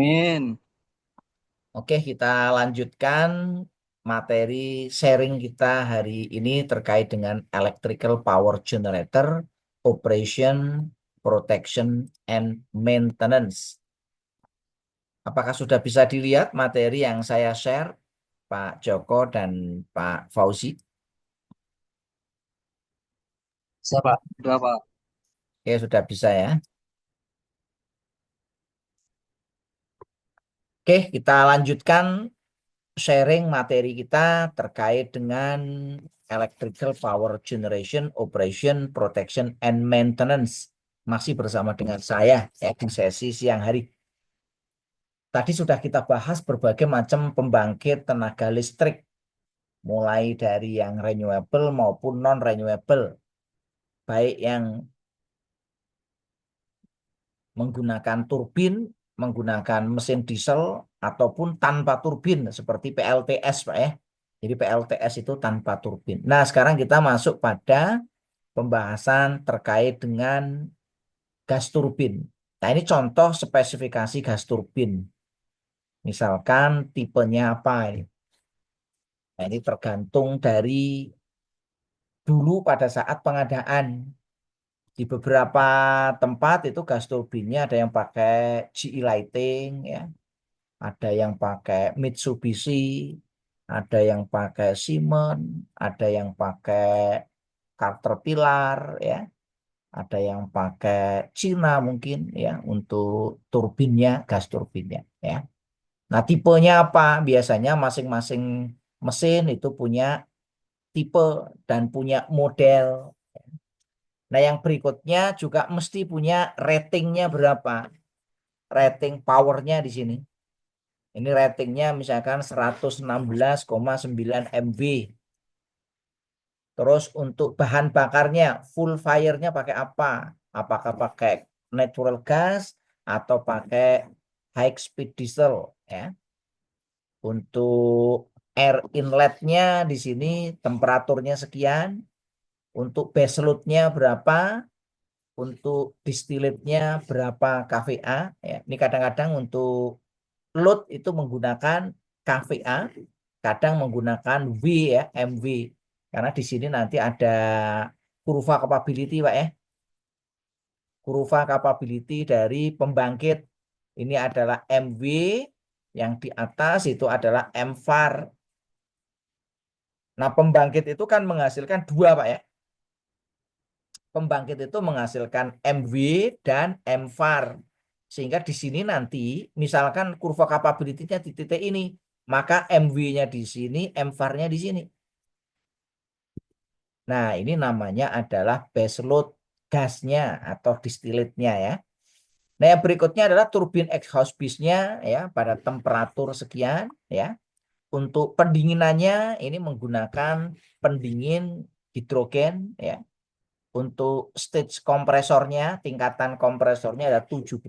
Amin. Oke, kita lanjutkan materi sharing kita hari ini terkait dengan electrical power generator, operation, protection, and maintenance. Apakah sudah bisa dilihat materi yang saya share, Pak Joko dan Pak Fauzi? Siapa? Dua Pak. Oke, sudah bisa ya. Oke, kita lanjutkan sharing materi kita terkait dengan electrical power generation, operation, protection, and maintenance. Masih bersama dengan saya ya di sesi siang hari. Tadi sudah kita bahas berbagai macam pembangkit tenaga listrik, mulai dari yang renewable maupun non-renewable, baik yang menggunakan turbin, menggunakan mesin diesel, ataupun tanpa turbin seperti PLTS, Pak ya. Jadi PLTS itu tanpa turbin. Nah, sekarang kita masuk pada pembahasan terkait dengan gas turbin. Nah, ini contoh spesifikasi gas turbin. Misalkan tipenya apa ini? Nah, ini tergantung dari dulu pada saat pengadaan. Di beberapa tempat itu gas turbinnya ada yang pakai GE Lighting, ya, ada yang pakai Mitsubishi, ada yang pakai Siemens, ada yang pakai Caterpillar, ya, ada yang pakai Cina mungkin ya untuk turbinnya, gas turbinnya ya. Nah, tipenya apa? Biasanya masing-masing mesin itu punya tipe dan punya model. Nah, yang berikutnya juga mesti punya ratingnya berapa? Rating powernya di sini. Ini ratingnya misalkan 116,9 MW. Terus untuk bahan bakarnya, full fire-nya pakai apa? Apakah pakai natural gas atau pakai high speed diesel ya? Untuk air inletnya di sini temperaturnya sekian, untuk base load-nya berapa, untuk distillate-nya berapa kVA ya. Ini kadang-kadang untuk load itu menggunakan kVA, kadang menggunakan V ya, MV. Karena di sini nanti ada kurva capability, Pak ya. Kurva capability dari pembangkit. Ini adalah MV, yang di atas itu adalah MVAR. Nah, pembangkit itu kan menghasilkan dua, Pak ya. Pembangkit itu menghasilkan MV dan MVAR. Sehingga di sini nanti, misalkan kurva capability-nya di titik ini, maka MV-nya di sini, MVAR-nya di sini. Nah, ini namanya adalah base load gasnya atau distillate-nya ya. Nah, yang berikutnya adalah turbin exhaust piece-nya ya pada temperatur sekian ya. Untuk pendinginannya ini menggunakan pendingin hidrogen ya. Untuk stage kompresornya, tingkatan kompresornya ada 17,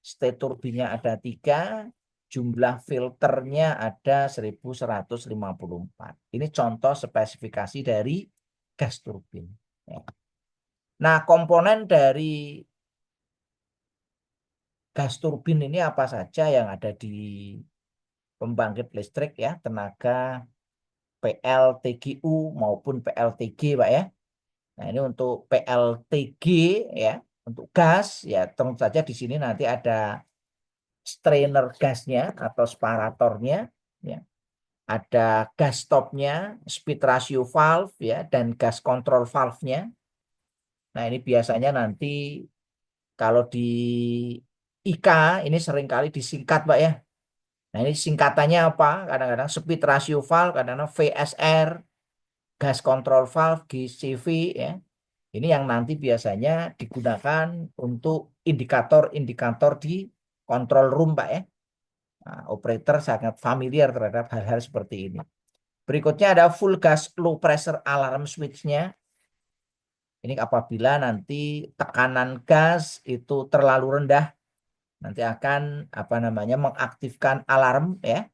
stage turbinnya ada 3, jumlah filternya ada 1154. Ini contoh spesifikasi dari gas turbin. Ya. Nah, komponen dari gas turbin ini apa saja yang ada di pembangkit listrik ya, tenaga PLTGU maupun PLTG, Pak ya. Nah, ini untuk PLTG ya, untuk gas ya, tentu saja di sini nanti ada strainer gasnya atau separatornya ya. Ada gas stopnya, speed ratio valve ya, dan gas control valve-nya. Nah, ini biasanya nanti kalau di IK ini seringkali disingkat, Pak ya. Nah, ini singkatannya apa? Kadang-kadang speed ratio valve, kadang-kadang VSR, gas control valve, GCV ya. Ini yang nanti biasanya digunakan untuk indikator-indikator di control room, Pak ya. Nah, operator sangat familiar terhadap hal-hal seperti ini. Berikutnya ada full gas low pressure alarm switch-nya. Ini apabila nanti tekanan gas itu terlalu rendah, nanti akan apa namanya mengaktifkan alarm ya.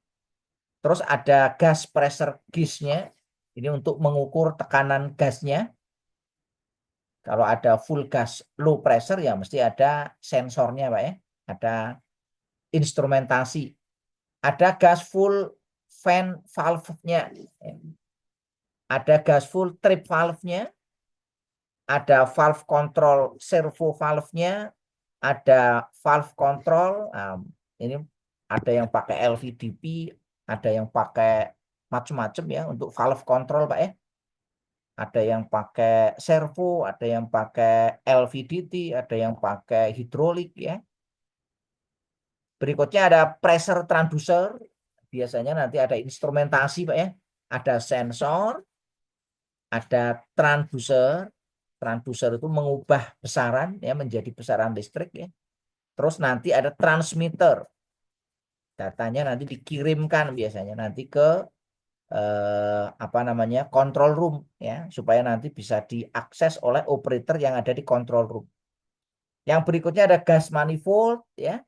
Terus ada gas pressure gauge-nya. Ini untuk mengukur tekanan gasnya. Kalau ada full gas low pressure ya mesti ada sensornya, Pak ya. Ada instrumentasi. Ada gas full fan valve-nya, ada gas full trip valve-nya, ada valve control servo valve-nya, ada valve control. Nah, ini ada yang pakai LVDP, ada yang pakai macam-macam ya untuk valve control, Pak ya. Ada yang pakai servo, ada yang pakai LVDT, ada yang pakai hidrolik ya. Berikutnya ada pressure transducer. Biasanya nanti ada instrumentasi, Pak ya. Ada sensor, ada transducer. Transducer itu mengubah besaran ya menjadi besaran listrik ya. Terus nanti ada transmitter. Datanya nanti dikirimkan biasanya nanti ke apa namanya control room ya supaya nanti bisa diakses oleh operator yang ada di control room. Yang berikutnya ada gas manifold ya.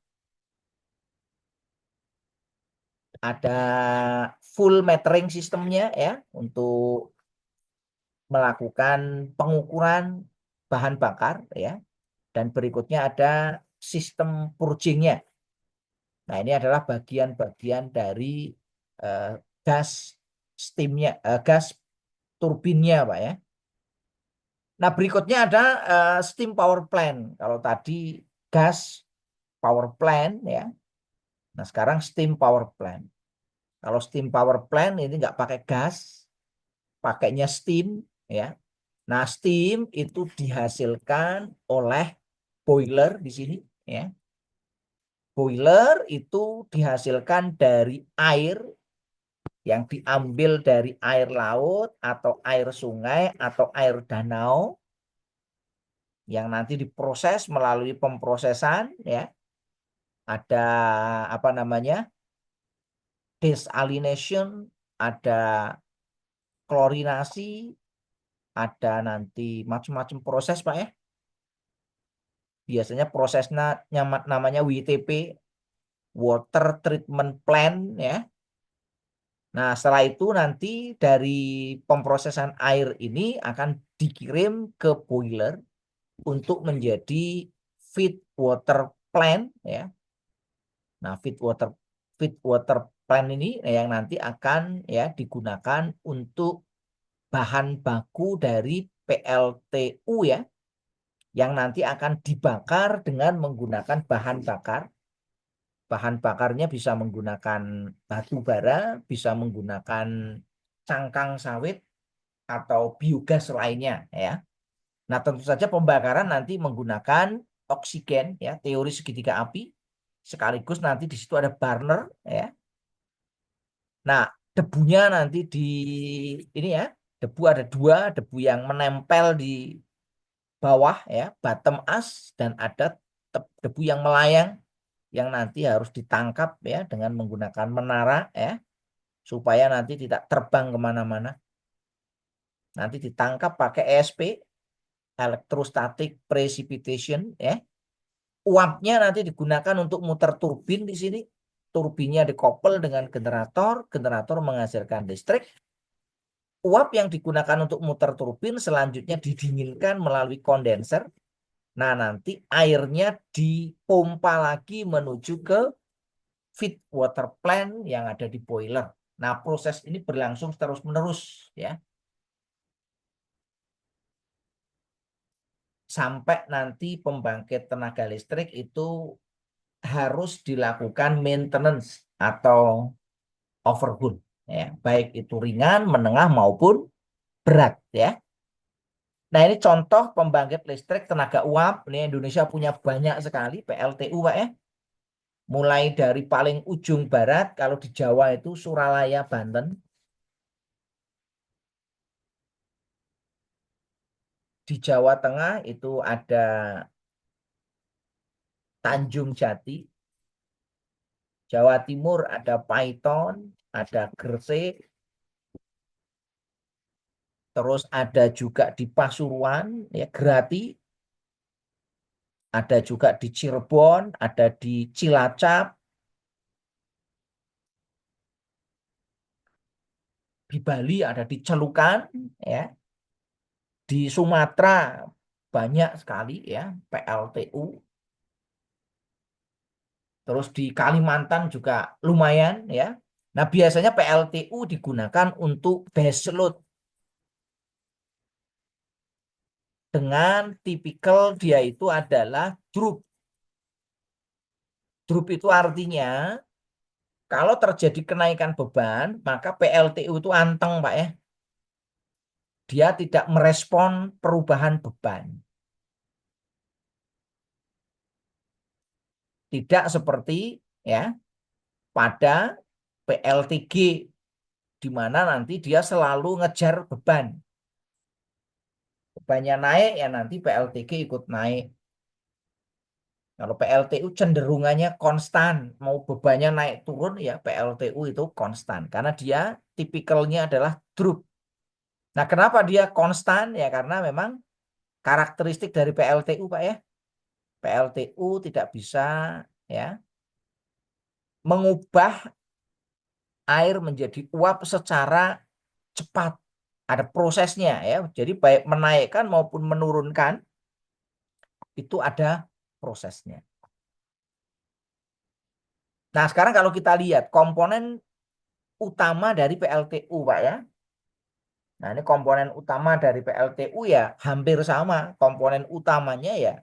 Ada full metering sistemnya ya untuk melakukan pengukuran bahan bakar ya. Dan berikutnya ada sistem purgingnya. Nah, ini adalah bagian-bagian dari eh, gas steamnya, gas turbinnya, Pak ya. Nah, berikutnya ada steam power plant. Kalau tadi gas power plant ya. Nah, sekarang steam power plant. Kalau steam power plant ini nggak pakai gas, pakainya steam ya. Nah, steam itu dihasilkan oleh boiler di sini ya. Boiler itu dihasilkan dari air yang diambil dari air laut atau air sungai atau air danau yang nanti diproses melalui pemprosesan ya. Ada apa namanya? Desalination, ada klorinasi, ada nanti macam-macam proses, Pak ya. Biasanya prosesnya namanya WTP, Water Treatment Plant ya. Nah, setelah itu nanti dari pemprosesan air ini akan dikirim ke boiler untuk menjadi feed water plant ya. Nah, feed water plant ini yang nanti akan ya digunakan untuk bahan baku dari PLTU ya, yang nanti akan dibakar dengan menggunakan bahan bakar. Bahan bakarnya bisa menggunakan batu bara, bisa menggunakan cangkang sawit atau biogas lainnya ya. Nah, tentu saja pembakaran nanti menggunakan oksigen ya, teori segitiga api. Sekaligus nanti di situ ada burner ya. Nah, debunya nanti di ini ya, debu ada dua, debu yang menempel di bawah ya, bottom ash dan ada debu yang melayang yang nanti harus ditangkap ya dengan menggunakan menara ya supaya nanti tidak terbang kemana-mana. Nanti ditangkap pakai ESP, electrostatic precipitation ya. Uapnya nanti digunakan untuk muter turbin di sini. Turbinnya dikoppel dengan generator, generator menghasilkan listrik. Uap yang digunakan untuk muter turbin selanjutnya didinginkan melalui kondenser. Nah, nanti airnya dipompa lagi menuju ke feed water plant yang ada di boiler. Nah, proses ini berlangsung terus-menerus ya. Sampai nanti pembangkit tenaga listrik itu harus dilakukan maintenance atau overhaul ya, baik itu ringan, menengah maupun berat ya. Nah, ini contoh pembangkit listrik tenaga uap. Ini Indonesia punya banyak sekali PLTU, Pak ya. Mulai dari paling ujung barat, kalau di Jawa itu Suralaya, Banten. Di Jawa Tengah itu ada Tanjung Jati. Jawa Timur ada Paiton, ada Gresik. Terus ada juga di Pasuruan, ya Grati. Ada juga di Cirebon, ada di Cilacap, di Bali ada di Celukan, ya. Di Sumatera banyak sekali ya PLTU. Terus di Kalimantan juga lumayan ya. Nah, biasanya PLTU digunakan untuk baseload dengan tipikal dia itu adalah drop. Drop itu artinya kalau terjadi kenaikan beban, maka PLTU itu anteng, Pak ya. Dia tidak merespon perubahan beban. Tidak seperti ya pada PLTG di mana nanti dia selalu ngejar beban. Bebannya naik ya nanti PLTG ikut naik. Kalau PLTU cenderungannya konstan, mau bebannya naik turun ya PLTU itu konstan karena dia tipikalnya adalah drop. Nah, kenapa dia konstan? Ya karena memang karakteristik dari PLTU, Pak ya. PLTU tidak bisa ya mengubah air menjadi uap secara cepat. Ada prosesnya ya. Jadi baik menaikkan maupun menurunkan itu ada prosesnya. Nah, sekarang kalau kita lihat komponen utama dari PLTU, Pak ya. Nah, ini komponen utama dari PLTU ya hampir sama. Komponen utamanya ya.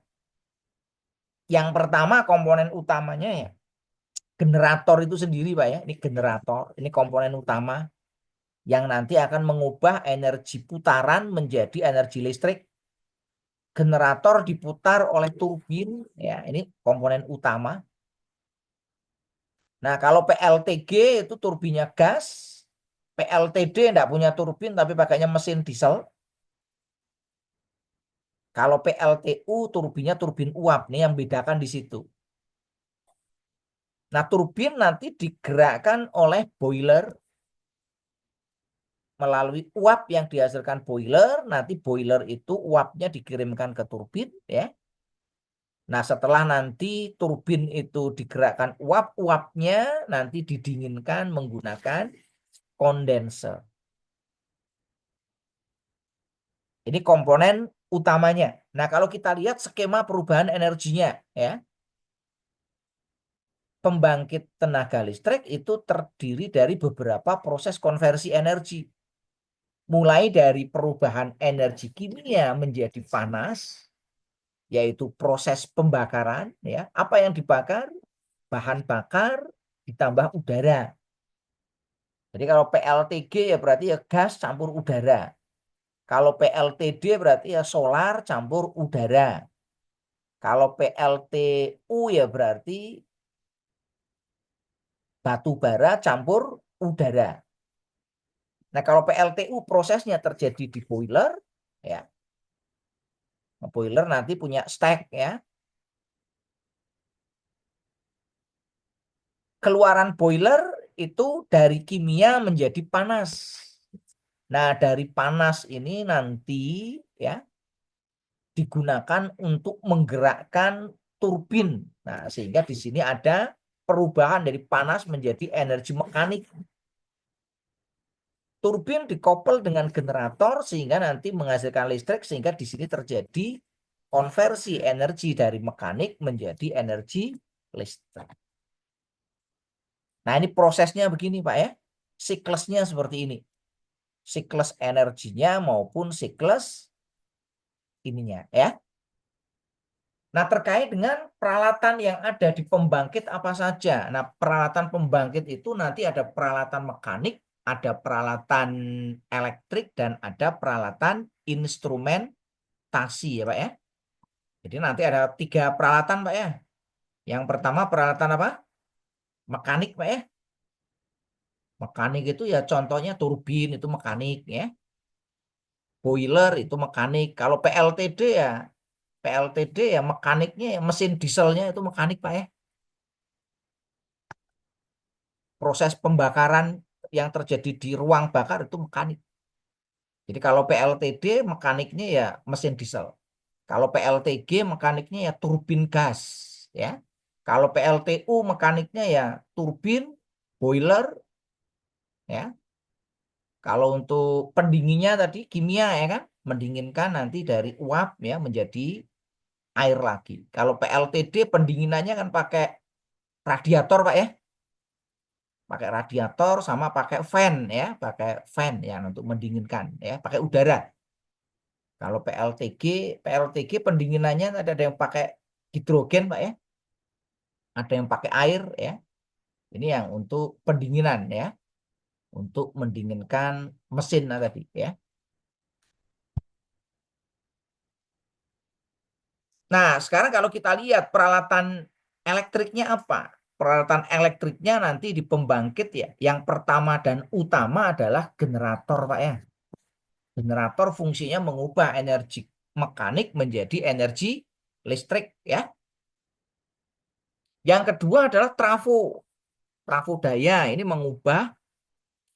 Yang pertama komponen utamanya ya generator itu sendiri, Pak ya. Ini generator, ini komponen utama yang nanti akan mengubah energi putaran menjadi energi listrik. Generator diputar oleh turbin, ya ini komponen utama. Nah, kalau PLTG itu turbinnya gas, PLTD tidak punya turbin tapi pakainya mesin diesel. Kalau PLTU turbinnya turbin uap, nih yang bedakan di situ. Nah, turbin nanti digerakkan oleh boiler melalui uap yang dihasilkan boiler, nanti boiler itu uapnya dikirimkan ke turbin ya. Nah, setelah nanti turbin itu digerakkan uap-uapnya nanti didinginkan menggunakan kondenser. Ini komponen utamanya. Nah, kalau kita lihat skema perubahan energinya ya. Pembangkit tenaga listrik itu terdiri dari beberapa proses konversi energi. Mulai dari perubahan energi kimia menjadi panas, yaitu proses pembakaran ya. Apa yang dibakar? Bahan bakar ditambah udara. Jadi kalau PLTG ya berarti ya gas campur udara. Kalau PLTD berarti ya solar campur udara. Kalau PLTU ya berarti batu bara campur udara. Nah, kalau PLTU prosesnya terjadi di boiler ya. Boiler nanti punya stack ya. Keluaran boiler itu dari kimia menjadi panas. Nah, dari panas ini nanti ya digunakan untuk menggerakkan turbin. Nah, sehingga di sini ada perubahan dari panas menjadi energi mekanik. Turbin dikoppel dengan generator sehingga nanti menghasilkan listrik sehingga di sini terjadi konversi energi dari mekanik menjadi energi listrik. Nah, ini prosesnya begini, Pak ya. Siklusnya seperti ini. Siklus energinya maupun siklus ininya ya. Nah, terkait dengan peralatan yang ada di pembangkit apa saja. Nah, peralatan pembangkit itu nanti ada peralatan mekanik, ada peralatan elektrik, dan ada peralatan instrumentasi ya Pak ya. Jadi nanti ada 3 peralatan Pak ya. Yang pertama peralatan apa? Mekanik Pak ya. Mekanik itu ya contohnya turbin itu mekanik ya. Boiler itu mekanik. Kalau PLTD ya mekaniknya ya mesin dieselnya itu mekanik Pak ya. Proses pembakaran yang terjadi di ruang bakar itu mekanik. Jadi kalau PLTD mekaniknya ya mesin diesel. Kalau PLTG mekaniknya ya turbin gas ya. Kalau PLTU mekaniknya ya turbin, boiler ya. Kalau untuk pendinginnya tadi kimia ya kan, mendinginkan nanti dari uap ya menjadi air lagi. Kalau PLTD pendinginannya kan pakai radiator Pak ya. Pakai radiator sama pakai fan ya, pakai fan ya untuk mendinginkan ya, pakai udara. Kalau PLTG pendinginannya ada yang pakai hidrogen Pak ya, ada yang pakai air ya. Ini yang untuk pendinginan ya, untuk mendinginkan mesin tadi ya. Nah, sekarang kalau kita lihat peralatan elektriknya apa? Peralatan elektriknya nanti di pembangkit ya. Yang pertama dan utama adalah generator, Pak ya. Generator fungsinya mengubah energi mekanik menjadi energi listrik ya. Yang kedua adalah trafo. Trafo daya ini mengubah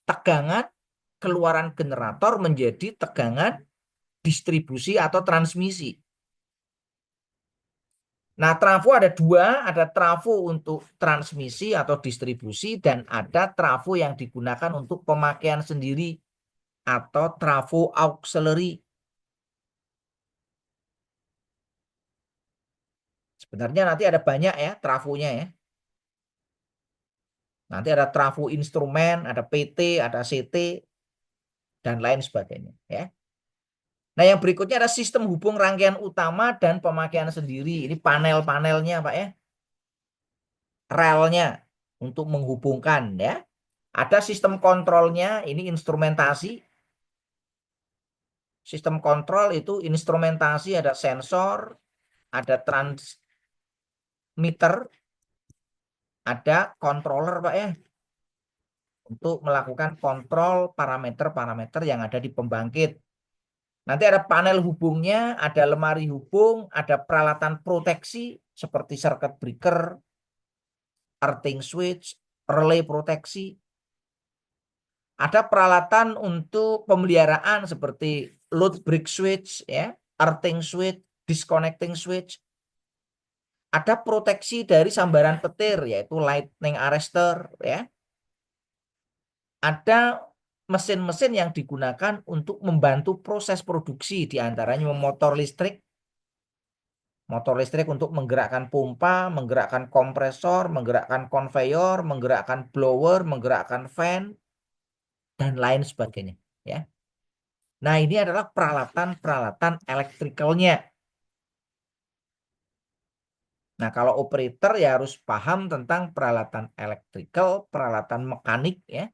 tegangan keluaran generator menjadi tegangan distribusi atau transmisi. Nah, trafo ada dua, ada trafo untuk transmisi atau distribusi dan ada trafo yang digunakan untuk pemakaian sendiri atau trafo auxiliary. Sebenarnya nanti ada banyak ya trafonya ya. Nanti ada trafo instrumen, ada PT, ada CT, dan lain sebagainya ya. Nah, yang berikutnya ada sistem hubung rangkaian utama dan pemakaian sendiri. Ini panel-panelnya Pak ya. Relnya untuk menghubungkan ya. Ada sistem kontrolnya, ini instrumentasi. Sistem kontrol itu instrumentasi, ada sensor, ada transmitter, ada controller Pak ya. Untuk melakukan kontrol parameter-parameter yang ada di pembangkit. Nanti ada panel hubungnya, ada lemari hubung, ada peralatan proteksi seperti circuit breaker, earthing switch, relay proteksi. Ada peralatan untuk pemeliharaan seperti load break switch, ya, earthing switch, disconnecting switch. Ada proteksi dari sambaran petir, yaitu lightning arrestor, ya. Ada mesin-mesin yang digunakan untuk membantu proses produksi, diantaranya motor listrik untuk menggerakkan pompa, menggerakkan kompresor, menggerakkan konveyor, menggerakkan blower, menggerakkan fan, dan lain sebagainya. Ya. Nah, ini adalah peralatan-peralatan elektrikalnya. Nah, kalau operator ya harus paham tentang peralatan elektrikal, peralatan mekanik, ya,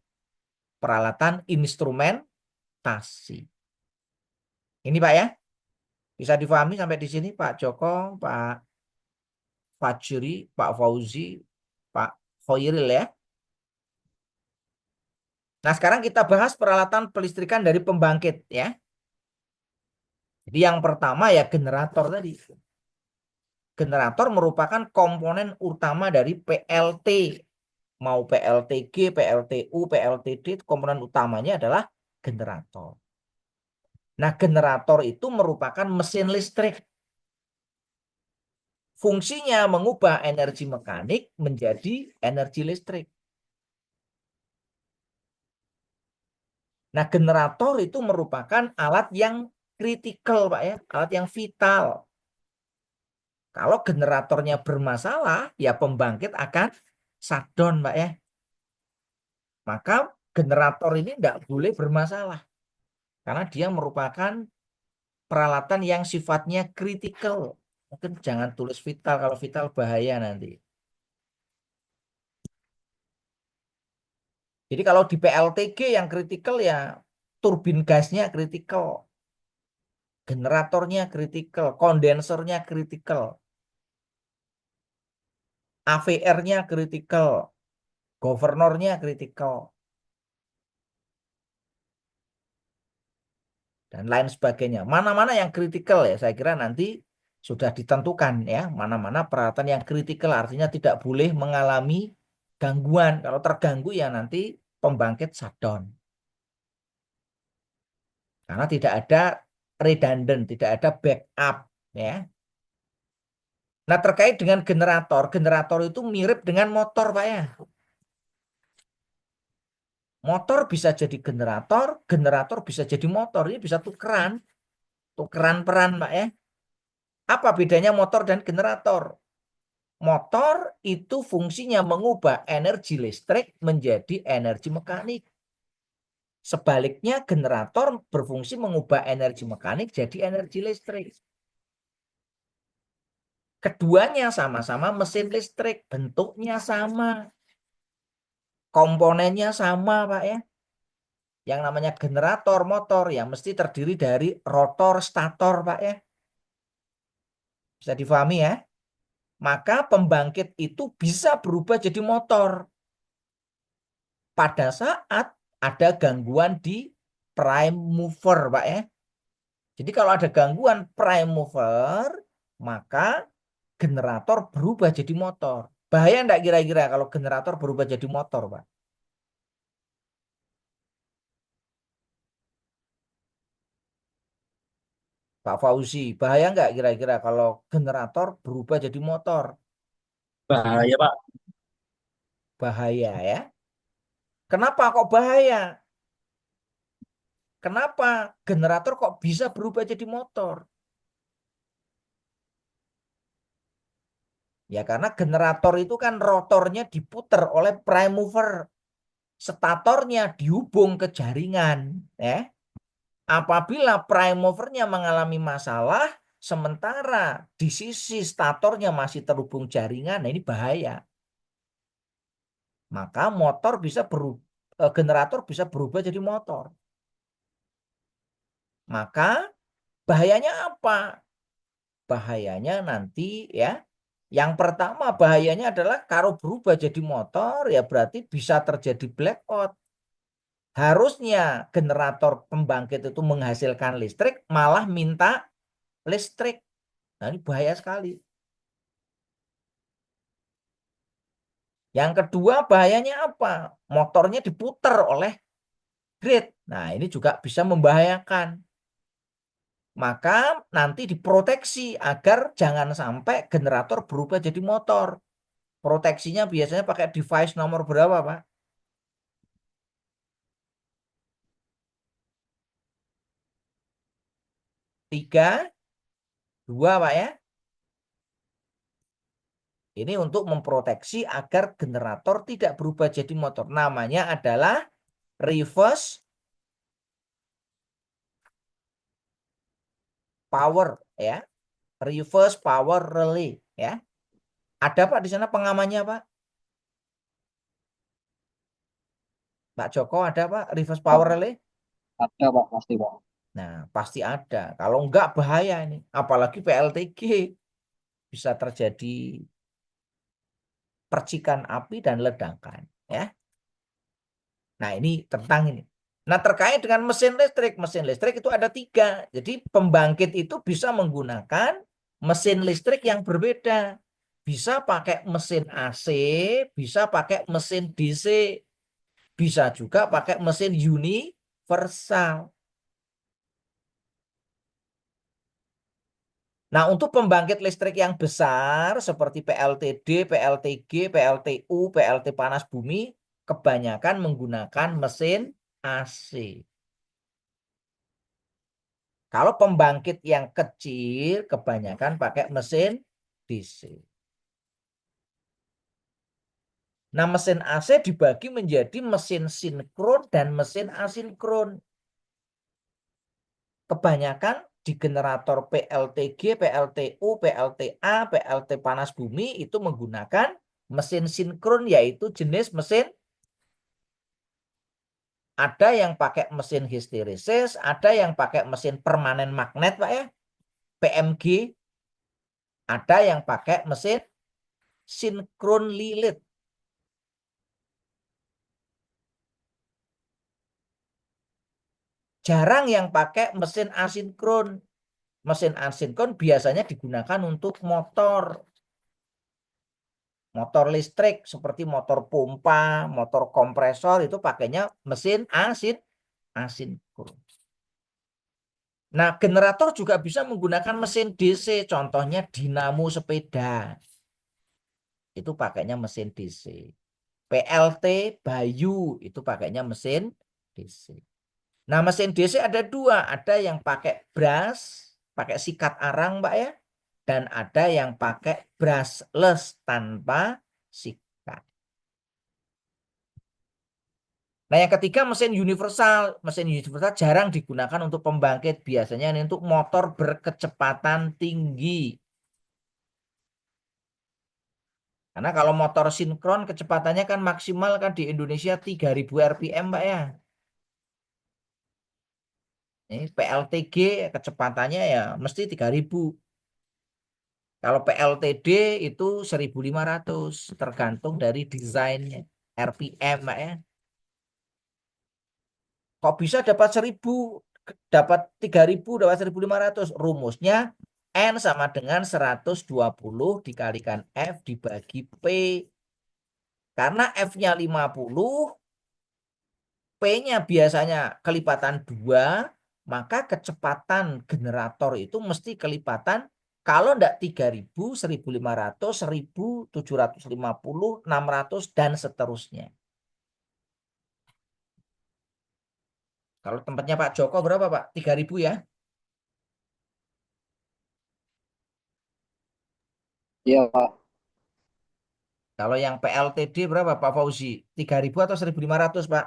peralatan instrumentasi. Ini Pak ya, bisa difahami sampai di sini Pak Joko, Pak Fajri, Pak Fauzi, Pak Khoiril ya. Nah, sekarang kita bahas peralatan pelistrikan dari pembangkit ya. Jadi yang pertama ya generator tadi. Generator merupakan komponen utama dari PLT. Mau PLTG, PLTU, PLTD, komponen utamanya adalah generator. Nah, generator itu merupakan mesin listrik. Fungsinya mengubah energi mekanik menjadi energi listrik. Nah, generator itu merupakan alat yang kritikal, Pak ya, alat yang vital. Kalau generatornya bermasalah, ya pembangkit akan shutdown, Pak ya. Maka generator ini tidak boleh bermasalah. Karena dia merupakan peralatan yang sifatnya kritikal. Mungkin jangan tulis vital, kalau vital bahaya nanti. Jadi kalau di PLTG yang kritikal ya turbin gasnya kritikal, generatornya kritikal, kondensernya kritikal, AVR-nya kritikal, governornya kritikal, dan lain sebagainya. Mana-mana yang kritikal ya saya kira nanti sudah ditentukan ya, mana-mana peralatan yang kritikal artinya tidak boleh mengalami gangguan. Kalau terganggu ya nanti pembangkit shutdown. Karena tidak ada redundant, tidak ada backup ya. Nah, terkait dengan generator, generator itu mirip dengan motor, Pak ya. Motor bisa jadi generator, generator bisa jadi motor. Ini bisa tukeran peran, Pak ya. Apa bedanya motor dan generator? Motor itu fungsinya mengubah energi listrik menjadi energi mekanik. Sebaliknya, generator berfungsi mengubah energi mekanik jadi energi listrik. Keduanya sama-sama mesin listrik, bentuknya sama, komponennya sama, Pak ya. Yang namanya generator motor ya mesti terdiri dari rotor stator, Pak ya. Bisa difahami ya? Maka pembangkit itu bisa berubah jadi motor pada saat ada gangguan di prime mover, Pak ya. Jadi kalau ada gangguan prime mover, maka generator berubah jadi motor. Bahaya enggak kira-kira kalau generator berubah jadi motor, Pak? Pak Fauzi, bahaya enggak kira-kira kalau generator berubah jadi motor? Bahaya, Pak. Bahaya ya. Kenapa kok bahaya? Kenapa generator kok bisa berubah jadi motor? Ya karena generator itu kan rotornya diputer oleh prime mover. Statornya dihubung ke jaringan. Ya. Apabila prime movernya mengalami masalah, sementara di sisi statornya masih terhubung jaringan, nah ini bahaya. Maka generator bisa berubah jadi motor. Maka bahayanya apa? Bahayanya nanti ya. Yang pertama bahayanya adalah kalau berubah jadi motor ya berarti bisa terjadi blackout. Harusnya generator pembangkit itu menghasilkan listrik malah minta listrik. Nah ini bahaya sekali. Yang kedua bahayanya apa? Motornya diputer oleh grid. Nah ini juga bisa membahayakan. Maka nanti diproteksi agar jangan sampai generator berubah jadi motor. Proteksinya biasanya pakai device nomor berapa, Pak? 3, 2, Pak ya. Ini untuk memproteksi agar generator tidak berubah jadi motor. Namanya adalah reverse power ya. Reverse power relay ya. Ada Pak di sana pengamannya, Pak? Pak Joko ada, Pak, reverse Pak, power relay? ada, Pak, pasti, Pak. Nah, pasti ada. Kalau enggak bahaya ini. Apalagi PLTG bisa terjadi percikan api dan ledakan ya. Nah, ini tentang ini. Nah, terkait dengan mesin listrik itu ada 3. Jadi, pembangkit itu bisa menggunakan mesin listrik yang berbeda. Bisa pakai mesin AC, bisa pakai mesin DC, bisa juga pakai mesin universal. Nah, untuk pembangkit listrik yang besar seperti PLTD, PLTG, PLTU, PLT panas bumi, kebanyakan menggunakan mesin AC. Kalau pembangkit yang kecil, kebanyakan pakai mesin DC. Nah, mesin AC dibagi menjadi mesin sinkron dan mesin asinkron. Kebanyakan di generator PLTG, PLTU, PLTA, PLT panas bumi itu menggunakan mesin sinkron, yaitu jenis mesin, ada yang pakai mesin histirisis, ada yang pakai mesin permanen magnet, Pak ya, PMG, ada yang pakai mesin sinkron lilit. Jarang yang pakai mesin asinkron. Mesin asinkron biasanya digunakan untuk motor listrik seperti motor pompa, motor kompresor itu pakainya mesin asinkron. Nah, generator juga bisa menggunakan mesin DC, contohnya dinamo sepeda. Itu pakainya mesin DC. PLT Bayu itu pakainya mesin DC. Nah, mesin DC ada 2, ada yang pakai bras, pakai sikat arang, Pak ya. dan ada yang pakai brushless tanpa sikat. Nah, yang ketiga mesin universal. Mesin universal jarang digunakan untuk pembangkit. Biasanya ini untuk motor berkecepatan tinggi. Karena kalau motor sinkron kecepatannya kan maksimal kan di Indonesia 3000 rpm, Pak ya. Ini PLTG kecepatannya ya mesti 3000. Kalau PLTD itu 1500 tergantung dari desainnya. RPM, Pak ya. Kok bisa dapat 1000, dapat 3000, dapat 1500? Rumusnya N sama dengan 120 dikalikan F dibagi P. Karena F-nya 50, P-nya biasanya kelipatan 2, maka kecepatan generator itu mesti kelipatan, kalau enggak 3000, 1500, 1750, 600, dan seterusnya. Kalau tempatnya Pak Joko berapa, Pak? 3000 ya? Iya, Pak. Kalau yang PLTD berapa, Pak Fauzi? 3000 atau 1500, Pak?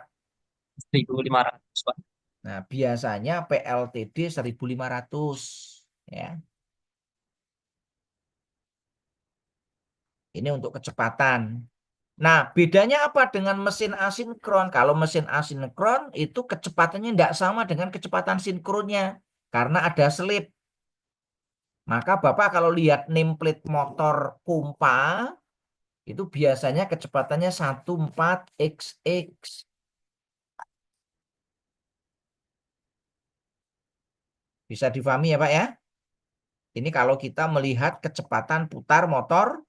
1500, Pak. Nah, biasanya PLTD 1500. Ya. Ini untuk kecepatan. Nah, bedanya apa dengan mesin asinkron? Kalau mesin asinkron itu kecepatannya tidak sama dengan kecepatan sinkronnya. Karena ada selip. Maka Bapak kalau lihat nameplate motor Kumpa, itu biasanya kecepatannya 14xx. Bisa difahami ya, Pak ya? Ini kalau kita melihat kecepatan putar motor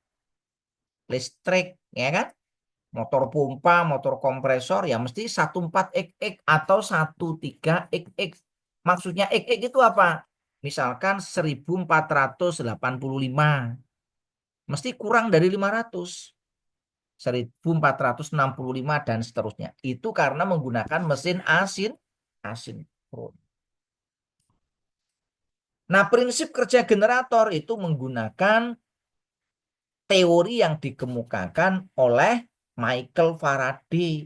listrik, ya kan? Motor pompa, motor kompresor, ya mesti 14xx atau 13xx. Maksudnya xx itu apa? Misalkan 1485. Mesti kurang dari 500. 1465 dan seterusnya. Itu karena menggunakan mesin asinkron. Nah, prinsip kerja generator itu menggunakan teori yang dikemukakan oleh Michael Faraday.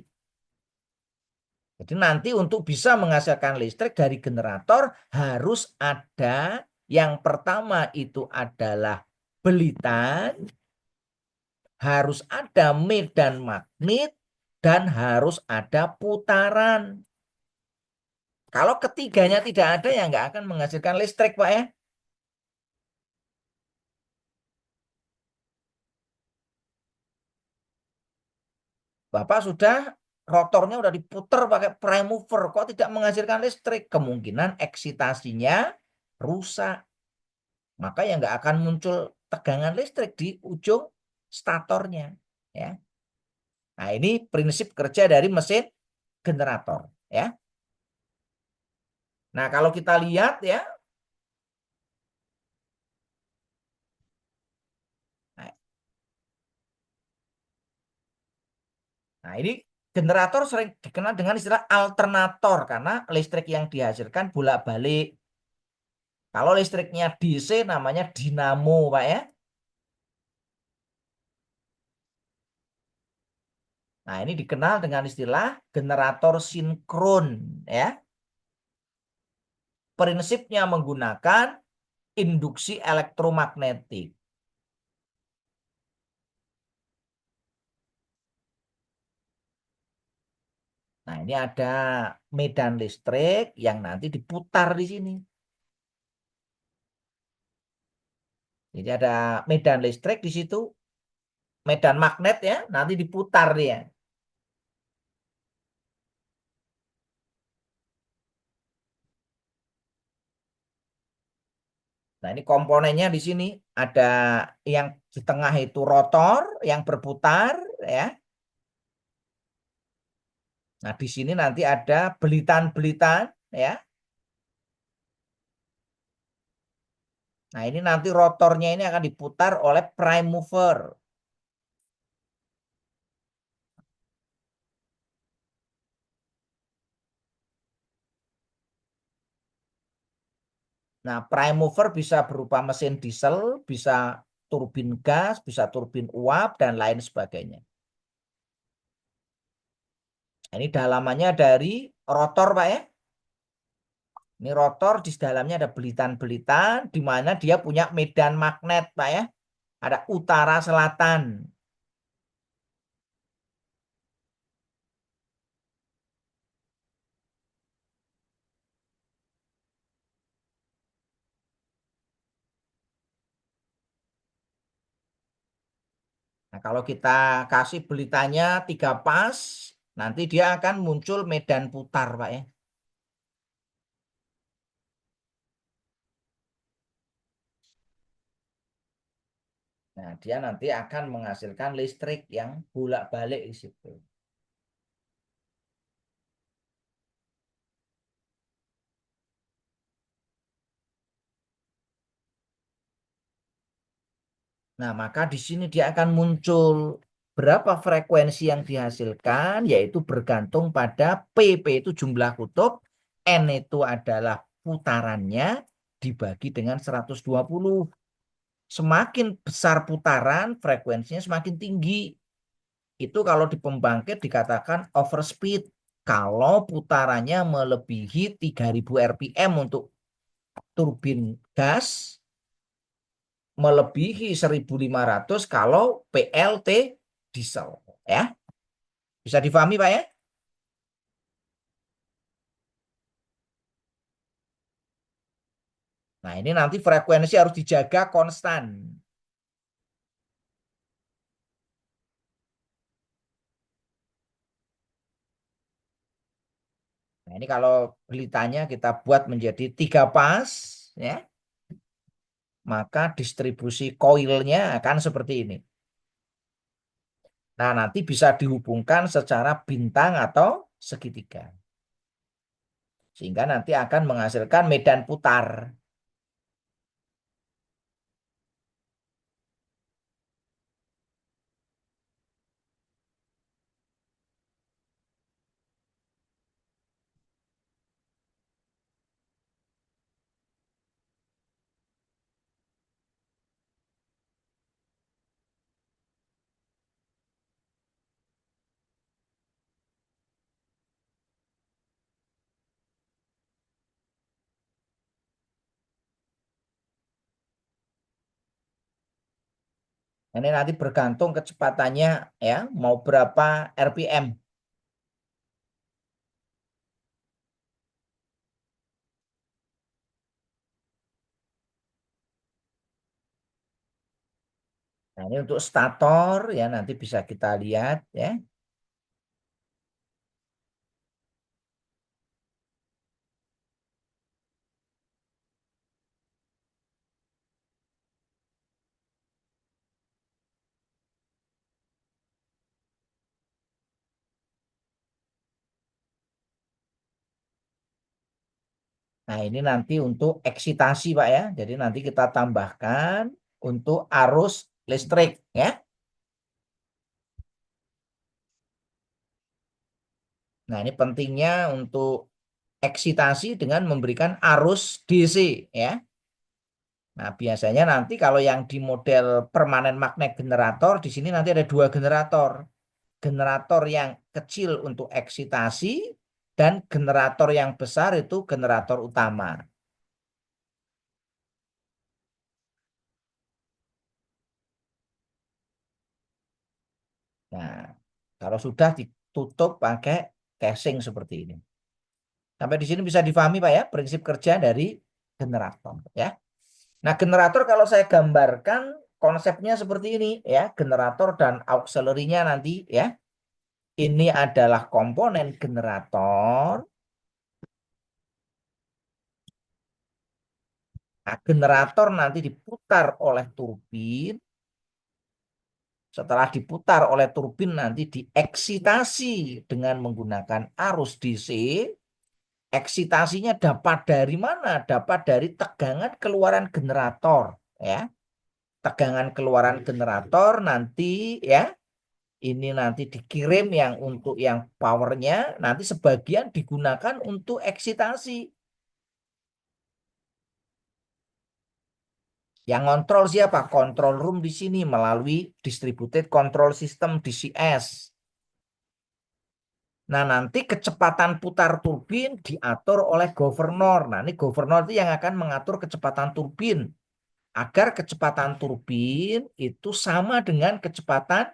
Jadi nanti untuk bisa menghasilkan listrik dari generator harus ada, yang pertama itu adalah belitan, harus ada medan magnet, dan harus ada putaran. Kalau ketiganya tidak ada ya nggak akan menghasilkan listrik, Pak ya. Bapak sudah rotornya udah diputer pakai prime mover, kok tidak menghasilkan listrik? Kemungkinan eksitasinya rusak. Maka ya nggak akan muncul tegangan listrik di ujung statornya. Ya. Nah, ini prinsip kerja dari mesin generator. Ya. Nah, kalau kita lihat ya, nah, nah ini generator sering dikenal dengan istilah alternator karena listrik yang dihasilkan bolak-balik. Kalau listriknya DC namanya dinamo, Pak ya. Nah, ini dikenal dengan istilah generator sinkron ya. Prinsipnya menggunakan induksi elektromagnetik. Nah, ini ada medan listrik yang nanti diputar di sini. Jadi ada medan listrik di situ, medan magnet ya, nanti diputar dia. Nah, ini komponennya di sini ada yang di tengah itu rotor yang berputar ya. Nah, di sini nanti ada belitan-belitan ya. Nah, ini nanti rotornya ini akan diputar oleh prime mover. Nah, prime mover bisa berupa mesin diesel, bisa turbin gas, bisa turbin uap, dan lain sebagainya. Ini dalamannya dari rotor, Pak ya. Ini rotor, di dalamnya ada belitan-belitan, di mana dia punya medan magnet, Pak ya. Ada utara selatan. Nah, kalau kita kasih belitannya 3 pas, nanti dia akan muncul medan putar, Pak ya. Nah, dia nanti akan menghasilkan listrik yang bolak-balik di situ. Nah, maka di sini dia akan muncul berapa frekuensi yang dihasilkan, yaitu bergantung pada P itu jumlah kutub, N itu adalah putarannya dibagi dengan 120. Semakin besar putaran, frekuensinya semakin tinggi. Itu kalau di pembangkit dikatakan overspeed. Kalau putarannya melebihi 3000 rpm untuk turbin gas, melebihi 1500 kalau PLT diesel. Ya, bisa difahami Pak ya? Nah, ini nanti frekuensi harus dijaga konstan. Nah, ini kalau belitanya kita buat menjadi 3 pas, ya, maka distribusi koilnya akan seperti ini. Nah, nanti bisa dihubungkan secara bintang atau segitiga. Sehingga nanti akan menghasilkan medan putar. Ini nanti bergantung kecepatannya ya, mau berapa RPM. Nah, ini untuk stator ya, nanti bisa kita lihat ya. Nah, ini nanti untuk eksitasi Pak ya. Jadi nanti kita tambahkan untuk arus listrik ya. Nah, ini pentingnya untuk eksitasi dengan memberikan arus DC ya. Nah, biasanya nanti kalau yang di model permanen magnet generator, di sini nanti ada 2 generator. Generator yang kecil untuk eksitasi dan generator yang besar itu generator utama. Nah, kalau sudah ditutup pakai casing seperti ini. Sampai di sini bisa difahami Pak ya, prinsip kerja dari generator ya. Nah, generator kalau saya gambarkan konsepnya seperti ini ya, generator dan auxiliary-nya nanti ya. Ini adalah komponen generator. Nah, generator nanti diputar oleh turbin. Setelah diputar oleh turbin nanti dieksitasi dengan menggunakan arus DC. Eksitasinya dapat dari mana? Dapat dari tegangan keluaran generator, ya. Tegangan keluaran generator nanti ya, ini nanti dikirim yang untuk yang powernya, nanti sebagian digunakan untuk eksitasi. Yang ngontrol siapa? Control room di sini melalui Distributed Control System DCS. Nah, nanti kecepatan putar turbin diatur oleh governor. Nah, ini governor itu yang akan mengatur kecepatan turbin agar kecepatan turbin itu sama dengan kecepatan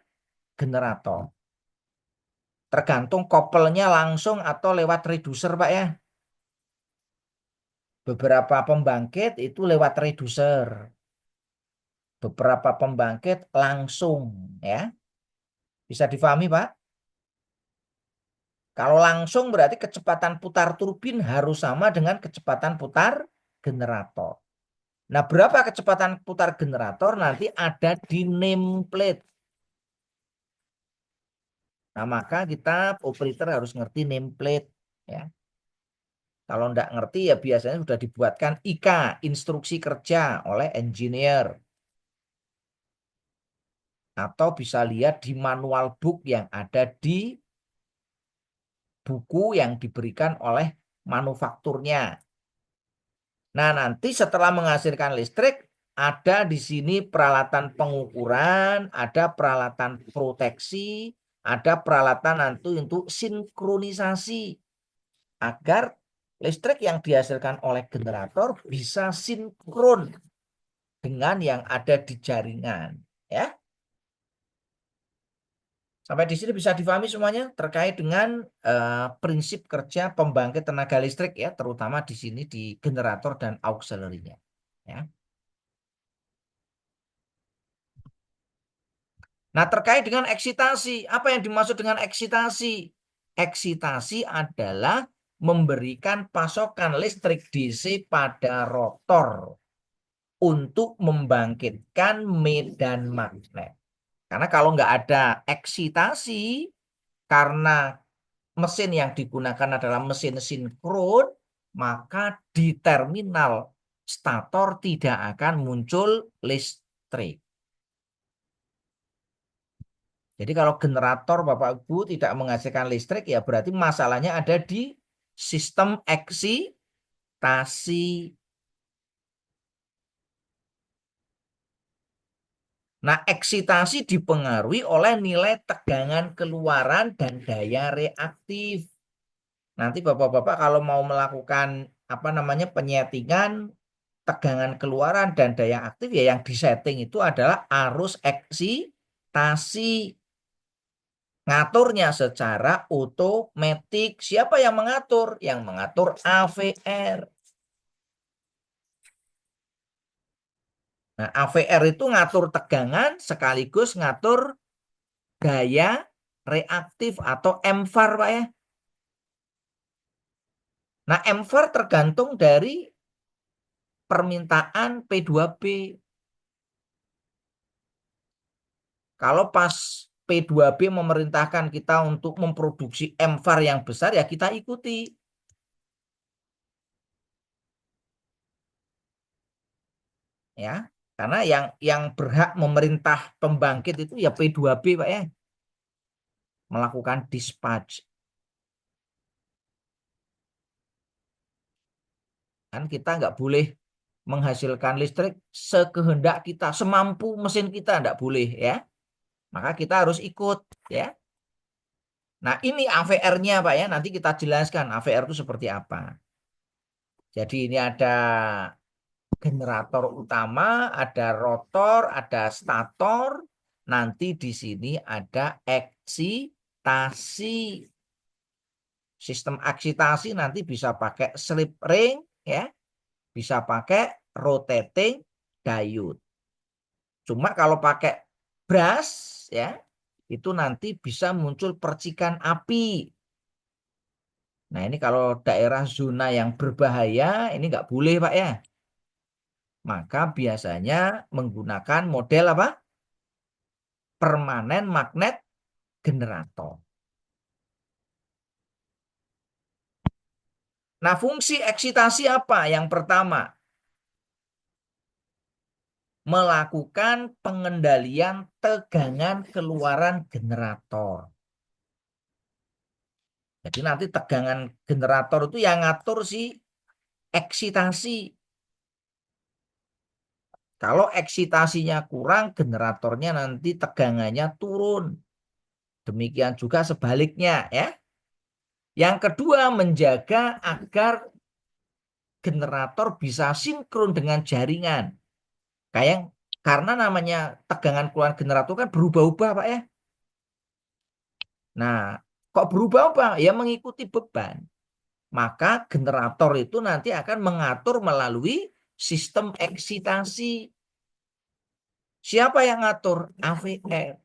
generator. Tergantung kopelnya langsung atau lewat reducer, Pak ya. Beberapa pembangkit itu lewat reducer. Beberapa pembangkit langsung ya. Bisa difahami, Pak? Kalau langsung berarti kecepatan putar turbin harus sama dengan kecepatan putar generator. Nah, berapa kecepatan putar generator nanti ada di nameplate. Nah, maka kita operator harus ngerti nameplate ya. Kalau enggak ngerti ya biasanya sudah dibuatkan IK, instruksi kerja oleh engineer. Atau bisa lihat di manual book yang ada di buku yang diberikan oleh manufakturnya. Nah, nanti setelah menghasilkan listrik, ada di sini peralatan pengukuran, ada peralatan proteksi, ada peralatan nanti untuk sinkronisasi agar listrik yang dihasilkan oleh generator bisa sinkron dengan yang ada di jaringan, ya. Sampai di sini bisa difahami semuanya terkait dengan prinsip kerja pembangkit tenaga listrik ya, terutama di sini di generator dan auxiliary-nya, ya. Nah, terkait dengan eksitasi, apa yang dimaksud dengan eksitasi? Eksitasi adalah memberikan pasokan listrik DC pada rotor untuk membangkitkan medan magnet. Karena kalau nggak ada eksitasi, karena mesin yang digunakan adalah mesin sinkron, maka di terminal stator tidak akan muncul listrik. Jadi kalau generator Bapak Ibu tidak menghasilkan listrik ya berarti masalahnya ada di sistem eksitasi. Nah, eksitasi dipengaruhi oleh nilai tegangan keluaran dan daya reaktif. Nanti Bapak-bapak kalau mau melakukan apa namanya penyetingan tegangan keluaran dan daya aktif ya yang disetting itu adalah arus eksitasi. Ngaturnya secara otomatis. Siapa yang mengatur? Yang mengatur AVR. Nah, AVR itu ngatur tegangan sekaligus ngatur daya reaktif atau MVAR, Pak ya. Nah, MVAR tergantung dari permintaan P2B. Kalau pas P2B memerintahkan kita untuk memproduksi MVAR yang besar, ya kita ikuti. Ya, karena yang berhak memerintah pembangkit itu ya P2B, Pak ya. Melakukan dispatch. Kan kita nggak boleh menghasilkan listrik sekehendak kita, semampu mesin kita, nggak boleh ya. Maka kita harus ikut ya. Nah, ini AVR-nya Pak ya, nanti kita jelaskan AVR itu seperti apa. Jadi ini ada generator utama, ada rotor, ada stator, nanti di sini ada eksitasi. Sistem eksitasi nanti bisa pakai slip ring ya, bisa pakai rotating diode. Cuma kalau pakai brush ya, itu nanti bisa muncul percikan api. Nah, ini kalau daerah zona yang berbahaya, ini nggak boleh, Pak ya. Maka biasanya menggunakan model apa? Permanen magnet generator. Nah, fungsi eksitasi apa? Yang pertama, melakukan pengendalian tegangan keluaran generator. Jadi nanti tegangan generator itu yang ngatur si eksitasi. Kalau eksitasinya kurang, generatornya nanti tegangannya turun. Demikian juga sebaliknya ya. Yang kedua, menjaga agar generator bisa sinkron dengan jaringan. Kayak karena namanya tegangan keluar generator kan berubah-ubah, Pak ya. Nah, kok berubah-ubah? Ya mengikuti beban. Maka generator itu nanti akan mengatur melalui sistem eksitasi. Siapa yang ngatur? AVR.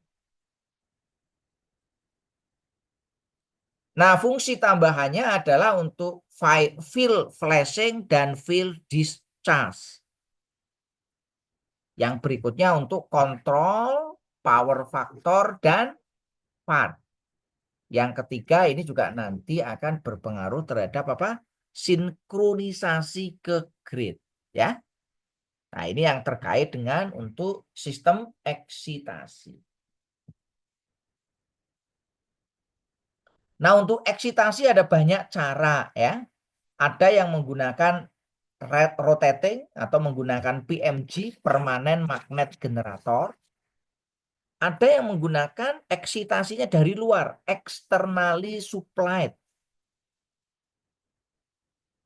Nah, fungsi tambahannya adalah untuk field flashing dan field discharge. Yang berikutnya untuk kontrol, power factor, dan part. Yang ketiga ini juga nanti akan berpengaruh terhadap apa? Sinkronisasi ke grid. Ya. Nah, ini yang terkait dengan untuk sistem eksitasi. Nah, untuk eksitasi ada banyak cara ya. Ada yang menggunakan rotating atau menggunakan PMG, permanent magnet generator. Ada yang menggunakan eksitasinya dari luar, externally supplied.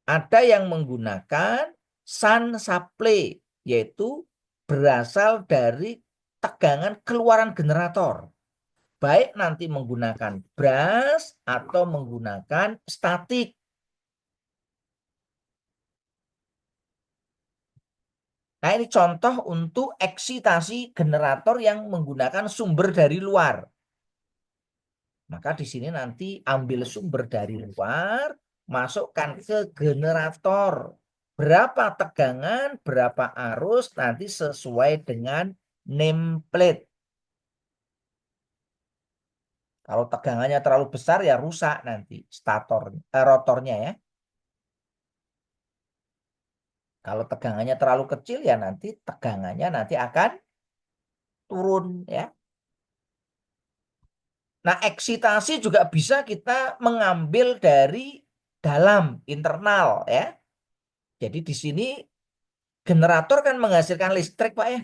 Ada yang menggunakan sun supply, yaitu berasal dari tegangan keluaran generator. Baik nanti menggunakan brush atau menggunakan statik. Nah, ini contoh untuk eksitasi generator yang menggunakan sumber dari luar. Maka di sini nanti ambil sumber dari luar, masukkan ke generator. Berapa tegangan, berapa arus, nanti sesuai dengan nameplate. Kalau tegangannya terlalu besar ya rusak nanti rotornya ya. Kalau tegangannya terlalu kecil ya nanti tegangannya nanti akan turun ya. Nah, eksitasi juga bisa kita mengambil dari dalam internal ya. Jadi di sini generator kan menghasilkan listrik, Pak ya.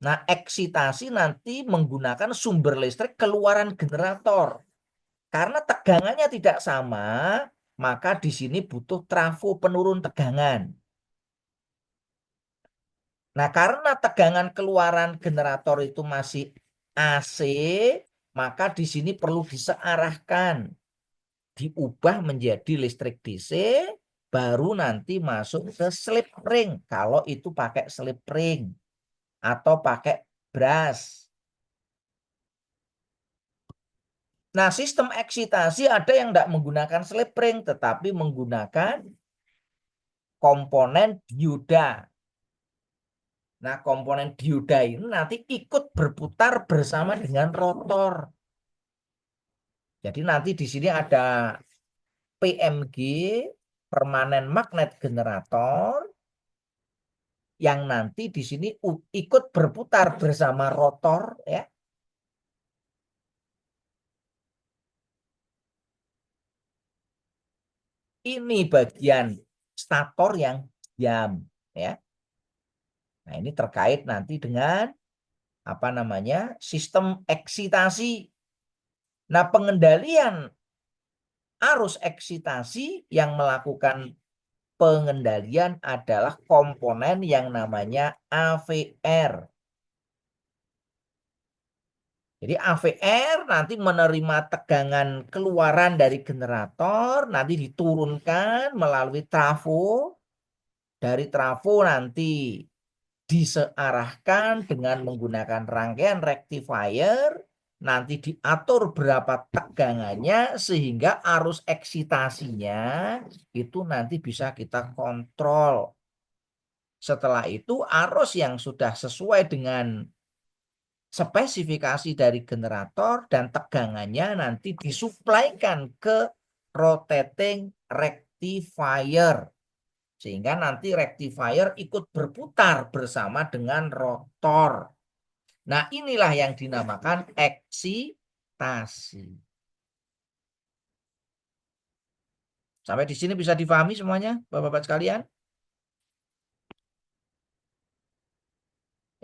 Nah, eksitasi nanti menggunakan sumber listrik keluaran generator. Karena tegangannya tidak sama, maka di sini butuh trafo penurun tegangan. Nah, karena tegangan keluaran generator itu masih AC, maka di sini perlu disearahkan, diubah menjadi listrik DC, baru nanti masuk ke slip ring kalau itu pakai slip ring atau pakai brush. Nah, sistem eksitasi ada yang tidak menggunakan slip ring tetapi menggunakan komponen dioda. Nah, komponen dioda ini nanti ikut berputar bersama dengan rotor. Jadi nanti di sini ada PMG, permanen magnet generator, yang nanti di sini ikut berputar bersama rotor ya. Ini bagian stator yang diam ya. Nah, ini terkait nanti dengan apa namanya? Sistem eksitasi. Nah, pengendalian arus eksitasi yang melakukan pengendalian adalah komponen yang namanya AVR. Jadi AVR nanti menerima tegangan keluaran dari generator, nanti diturunkan melalui trafo. Dari trafo nanti disearahkan dengan menggunakan rangkaian rectifier, nanti diatur berapa tegangannya sehingga arus eksitasinya itu nanti bisa kita kontrol. Setelah itu arus yang sudah sesuai dengan spesifikasi dari generator dan tegangannya nanti disuplaikan ke rotating rectifier. Sehingga nanti rectifier ikut berputar bersama dengan rotor. Nah, inilah yang dinamakan eksitasi. Sampai di sini bisa difahami semuanya, Bapak-Bapak sekalian?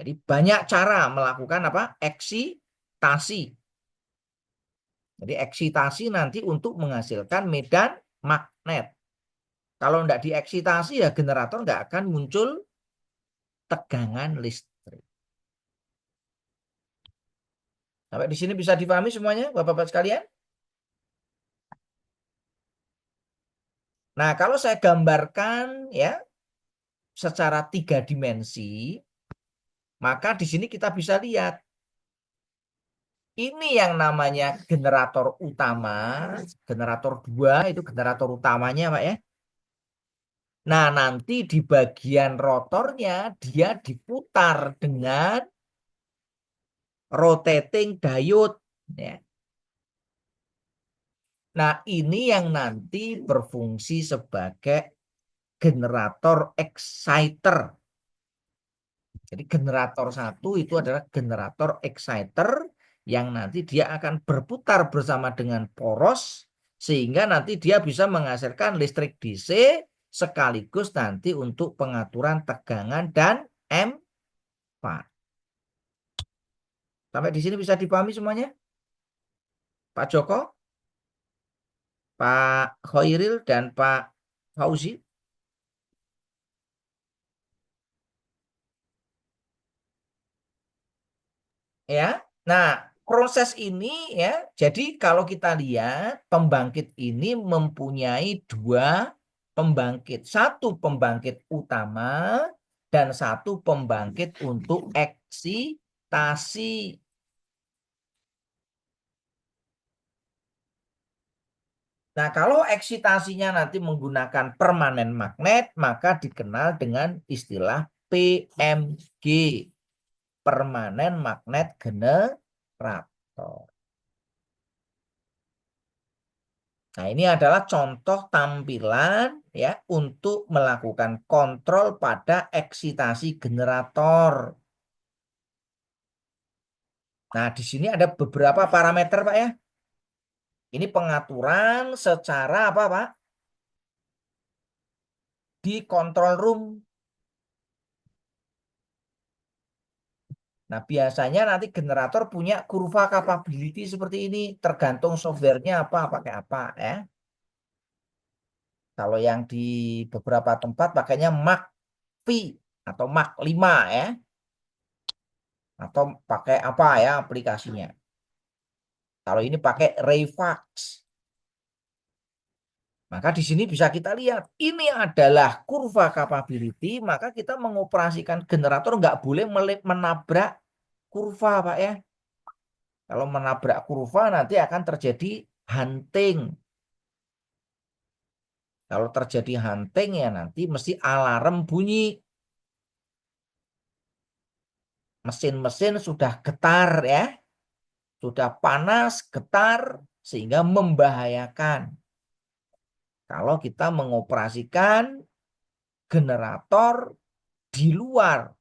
Jadi banyak cara melakukan apa? Eksitasi. Jadi eksitasi nanti untuk menghasilkan medan magnet. Kalau tidak dieksitasi ya generator nggak akan muncul tegangan listrik. Sampai di sini bisa dipahami semuanya, Bapak-Bapak sekalian? Nah, kalau saya gambarkan ya secara 3 dimensi, maka di sini kita bisa lihat ini yang namanya generator utama, generator 2 itu generator utamanya, Pak ya. Nah, nanti di bagian rotornya dia diputar dengan rotating diode ya. Nah, ini yang nanti berfungsi sebagai generator exciter. Jadi generator 1 itu adalah generator exciter yang nanti dia akan berputar bersama dengan poros sehingga nanti dia bisa menghasilkan listrik DC sekaligus nanti untuk pengaturan tegangan dan empat. Sampai di sini bisa dipahami semuanya? Pak Joko, Pak Khairil, dan Pak Fauzi? Ya. Nah, proses ini ya, jadi kalau kita lihat pembangkit ini mempunyai 2 pembangkit. Satu pembangkit utama dan satu pembangkit untuk eksitasi. Nah, kalau eksitasinya nanti menggunakan permanen magnet, maka dikenal dengan istilah PMG, permanen magnet generator. Nah, ini adalah contoh tampilan ya untuk melakukan kontrol pada eksitasi generator. Nah, di sini ada beberapa parameter, Pak ya. Ini pengaturan secara apa, Pak? Di control room. Nah, biasanya nanti generator punya kurva capability seperti ini, tergantung softwarenya apa, pakai apa ya. Kalau yang di beberapa tempat pakainya Mach V atau Mach 5 ya. Atau pakai apa ya aplikasinya. Kalau ini pakai Rayfax. Maka di sini bisa kita lihat, ini adalah kurva capability, maka kita mengoperasikan generator nggak boleh menabrak kurva, Pak ya. Kalau menabrak kurva nanti akan terjadi hunting. Kalau terjadi hunting ya nanti mesti alarm bunyi. Mesin-mesin sudah getar ya. Sudah panas, getar, sehingga membahayakan. Kalau kita mengoperasikan generator di luar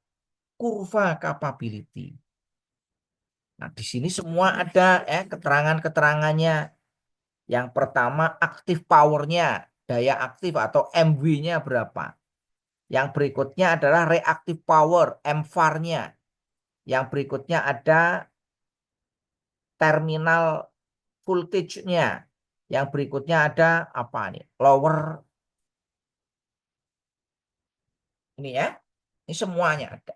kurva capability. Nah, di sini semua ada ya keterangan-keterangannya. Yang pertama aktif powernya, daya aktif atau MW-nya berapa. Yang berikutnya adalah reactive power, MVAR-nya. Yang berikutnya ada terminal voltage-nya. Yang berikutnya ada apa nih? Lower ini ya. Ini semuanya ada.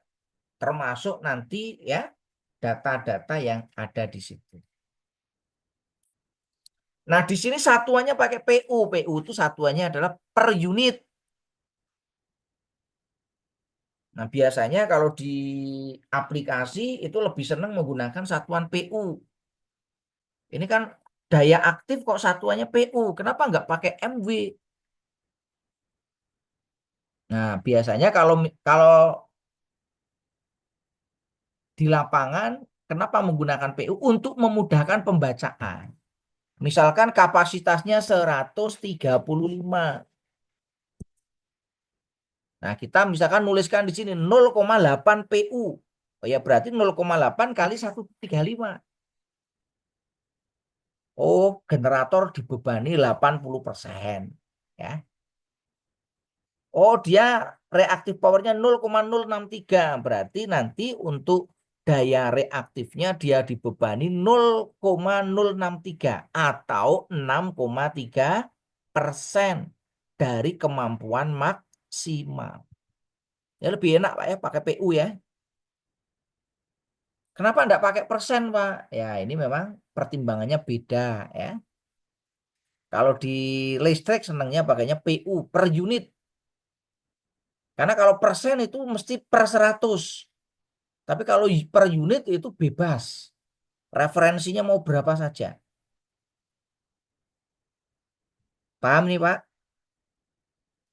Termasuk nanti ya data-data yang ada di situ. Nah, di sini satuannya pakai PU. PU itu satuannya adalah per unit. Nah, biasanya kalau di aplikasi itu lebih senang menggunakan satuan PU. Ini kan daya aktif kok satuannya PU. Kenapa nggak pakai MW? Nah, biasanya kalau kalau di lapangan, kenapa menggunakan PU? Untuk memudahkan pembacaan. Misalkan kapasitasnya 135. Nah, kita misalkan nuliskan di sini 0,8 PU. Oh ya, berarti 0,8 kali 135. Oh, generator dibebani 80%. Ya. Oh, dia reaktif powernya 0,063. Berarti nanti untuk daya reaktifnya dia dibebani 0,063 atau 6,3% dari kemampuan maksimal. Ya lebih enak Pak ya pakai PU ya. Kenapa enggak pakai persen Pak? Ya ini memang pertimbangannya beda ya. Kalau di listrik senangnya pakainya PU per unit. Karena kalau persen itu mesti per 100. Tapi kalau per unit itu bebas. Referensinya mau berapa saja. Paham nih Pak?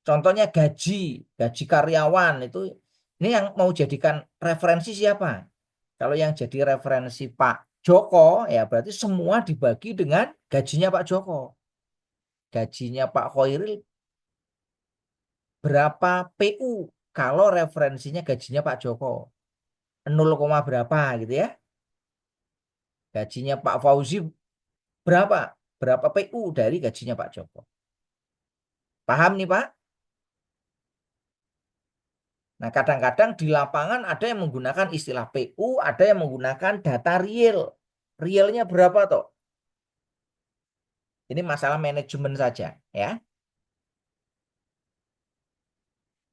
Contohnya gaji karyawan itu ini yang mau jadikan referensi siapa? Kalau yang jadi referensi Pak Joko ya berarti semua dibagi dengan gajinya Pak Joko. Gajinya Pak Khairil berapa PU kalau referensinya gajinya Pak Joko 0, berapa gitu ya. Gajinya Pak Fauzi berapa? Berapa PU dari gajinya Pak Joko. Paham nih Pak? Nah, kadang-kadang di lapangan ada yang menggunakan istilah PU, ada yang menggunakan data real. Realnya berapa toh? Ini masalah manajemen saja, ya.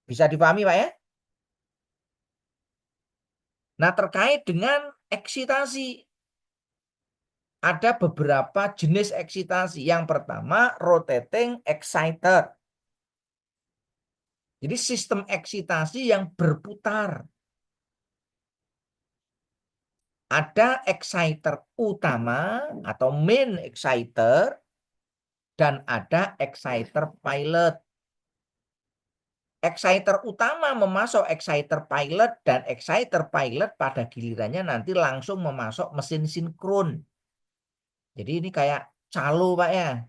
Bisa dipahami, Pak ya? Nah, terkait dengan eksitasi, ada beberapa jenis eksitasi. Yang pertama, rotating exciter. Jadi sistem eksitasi yang berputar. Ada exciter utama atau main exciter dan ada exciter pilot. Exciter utama memasok exciter pilot dan exciter pilot pada gilirannya nanti langsung memasok mesin sinkron. Jadi ini kayak calo Pak ya.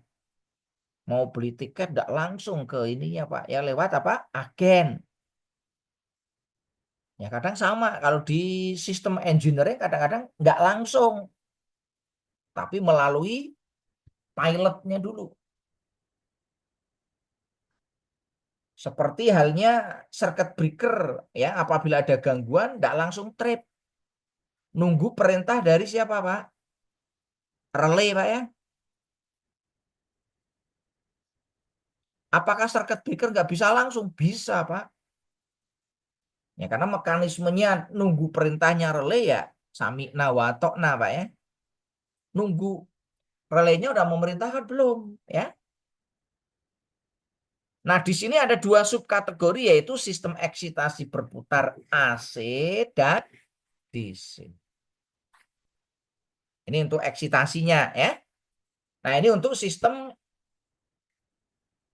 Mau beli tiket tidak langsung ke ininya Pak ya lewat apa? Agen. Ya kadang sama kalau di sistem engineering kadang-kadang nggak langsung tapi melalui pilotnya dulu. Seperti halnya circuit breaker ya apabila ada gangguan tidak langsung trip. Nunggu perintah dari siapa Pak? Relay Pak ya. Apakah circuit breaker nggak bisa langsung? Bisa Pak. Ya karena mekanismenya nunggu perintahnya relay ya sami'na wa ta'na Pak ya. Nunggu relaynya udah memerintahkan belum ya. Nah, di sini ada dua subkategori yaitu sistem eksitasi berputar AC dan DC. Ini untuk eksitasinya ya. Nah, ini untuk sistem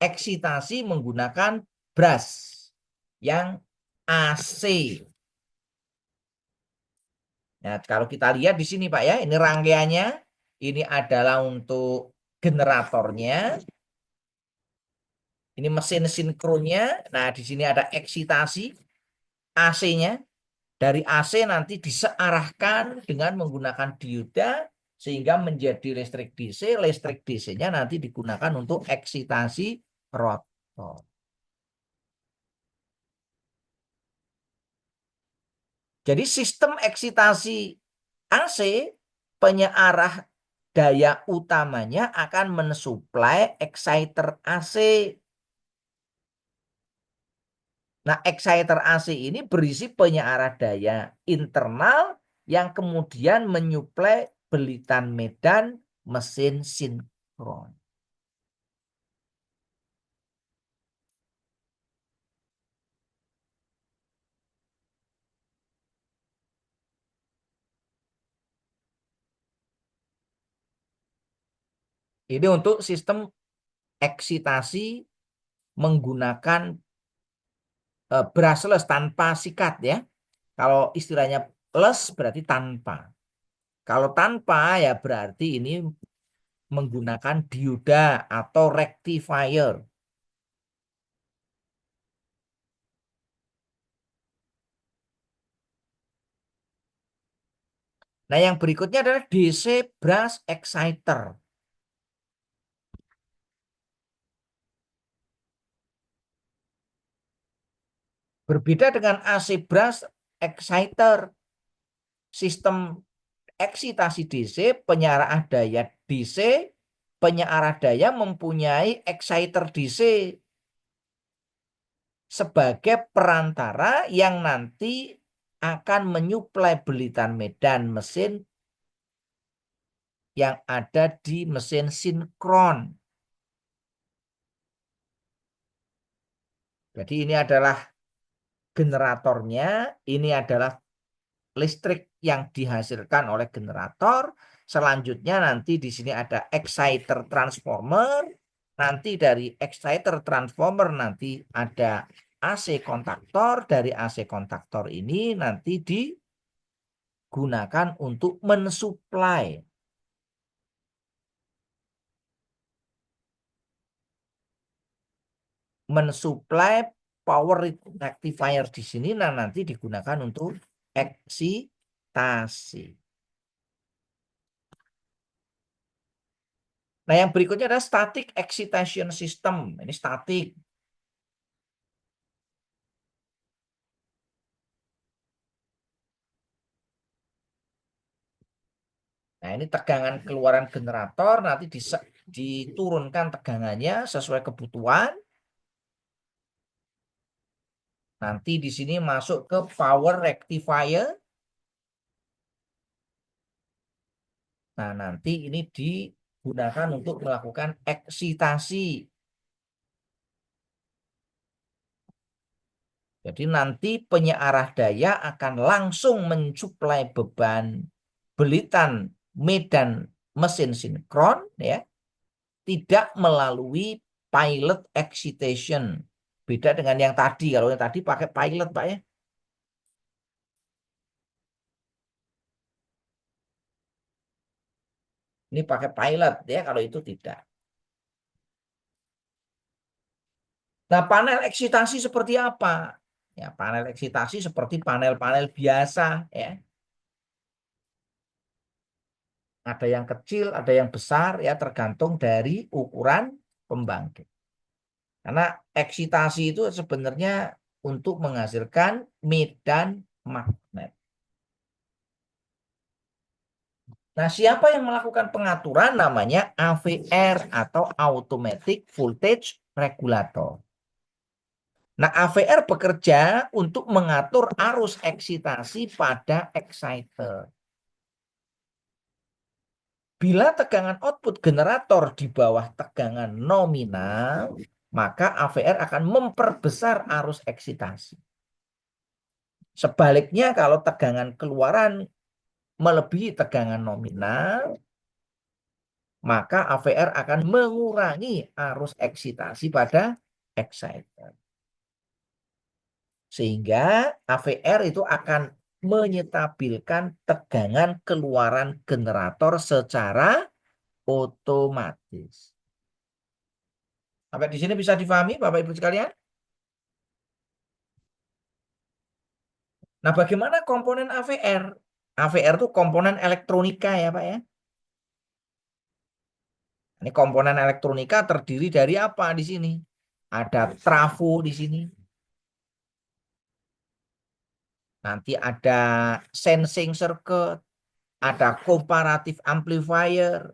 eksitasi menggunakan brush yang AC. Nah, kalau kita lihat di sini Pak ya, ini rangkaiannya. Ini adalah untuk generatornya. Ini mesin sinkronnya. Nah, di sini ada eksitasi AC-nya. Dari AC nanti disearahkan dengan menggunakan dioda sehingga menjadi listrik DC. Listrik DC-nya nanti digunakan untuk eksitasi rotor. Jadi sistem eksitasi AC penyearah daya utamanya akan mensuplai exciter AC. Nah, exciter AC ini berisi penyearah daya internal yang kemudian menyuplai belitan medan mesin sinkron. Ini untuk sistem eksitasi menggunakan brushless tanpa sikat ya. Kalau istilahnya less berarti tanpa. Kalau tanpa ya berarti ini menggunakan dioda atau rectifier. Nah, yang berikutnya adalah DC brush exciter. Berbeda dengan AC brush exciter, sistem eksitasi DC, penyearah daya DC, penyearah daya mempunyai exciter DC sebagai perantara yang nanti akan menyuplai belitan medan mesin yang ada di mesin sinkron. Jadi ini adalah generatornya, ini adalah listrik yang dihasilkan oleh generator. Selanjutnya nanti di sini ada exciter transformer. Nanti dari exciter transformer nanti ada AC kontaktor. Dari AC kontaktor ini nanti digunakan untuk mensuplai power rectifier di sini. Nah, nanti digunakan untuk eksitasi. Nah, yang berikutnya adalah static excitation system. Ini static. Nah, ini tegangan keluaran generator nanti diturunkan tegangannya sesuai kebutuhan. Nanti di sini masuk ke power rectifier. Nah, nanti ini digunakan untuk melakukan eksitasi. Jadi nanti penyearah daya akan langsung mensuplai beban belitan medan mesin sinkron, ya, tidak melalui pilot excitation. Beda dengan yang tadi. Kalau yang tadi pakai pilot, Pak, ya. Ini pakai pilot, ya, kalau itu tidak. Nah, panel eksitasi seperti apa? Ya, panel eksitasi seperti panel-panel biasa, ya. Ada yang kecil, ada yang besar, ya, tergantung dari ukuran pembangkit. Karena eksitasi itu sebenarnya untuk menghasilkan medan magnet. Nah, siapa yang melakukan pengaturan? Namanya AVR atau Automatic Voltage Regulator. Nah, AVR bekerja untuk mengatur arus eksitasi pada exciter. Bila tegangan output generator di bawah tegangan nominal, maka AVR akan memperbesar arus eksitasi. Sebaliknya, kalau tegangan keluaran melebihi tegangan nominal, maka AVR akan mengurangi arus eksitasi pada exciter. Sehingga AVR itu akan menyetabilkan tegangan keluaran generator secara otomatis. Sampai di sini bisa difahami, Bapak Ibu sekalian? Nah, bagaimana komponen AVR? AVR itu komponen elektronika, ya, Pak, ya. Ini komponen elektronika terdiri dari apa di sini? Ada trafo di sini. Nanti ada sensing circuit, ada comparative amplifier,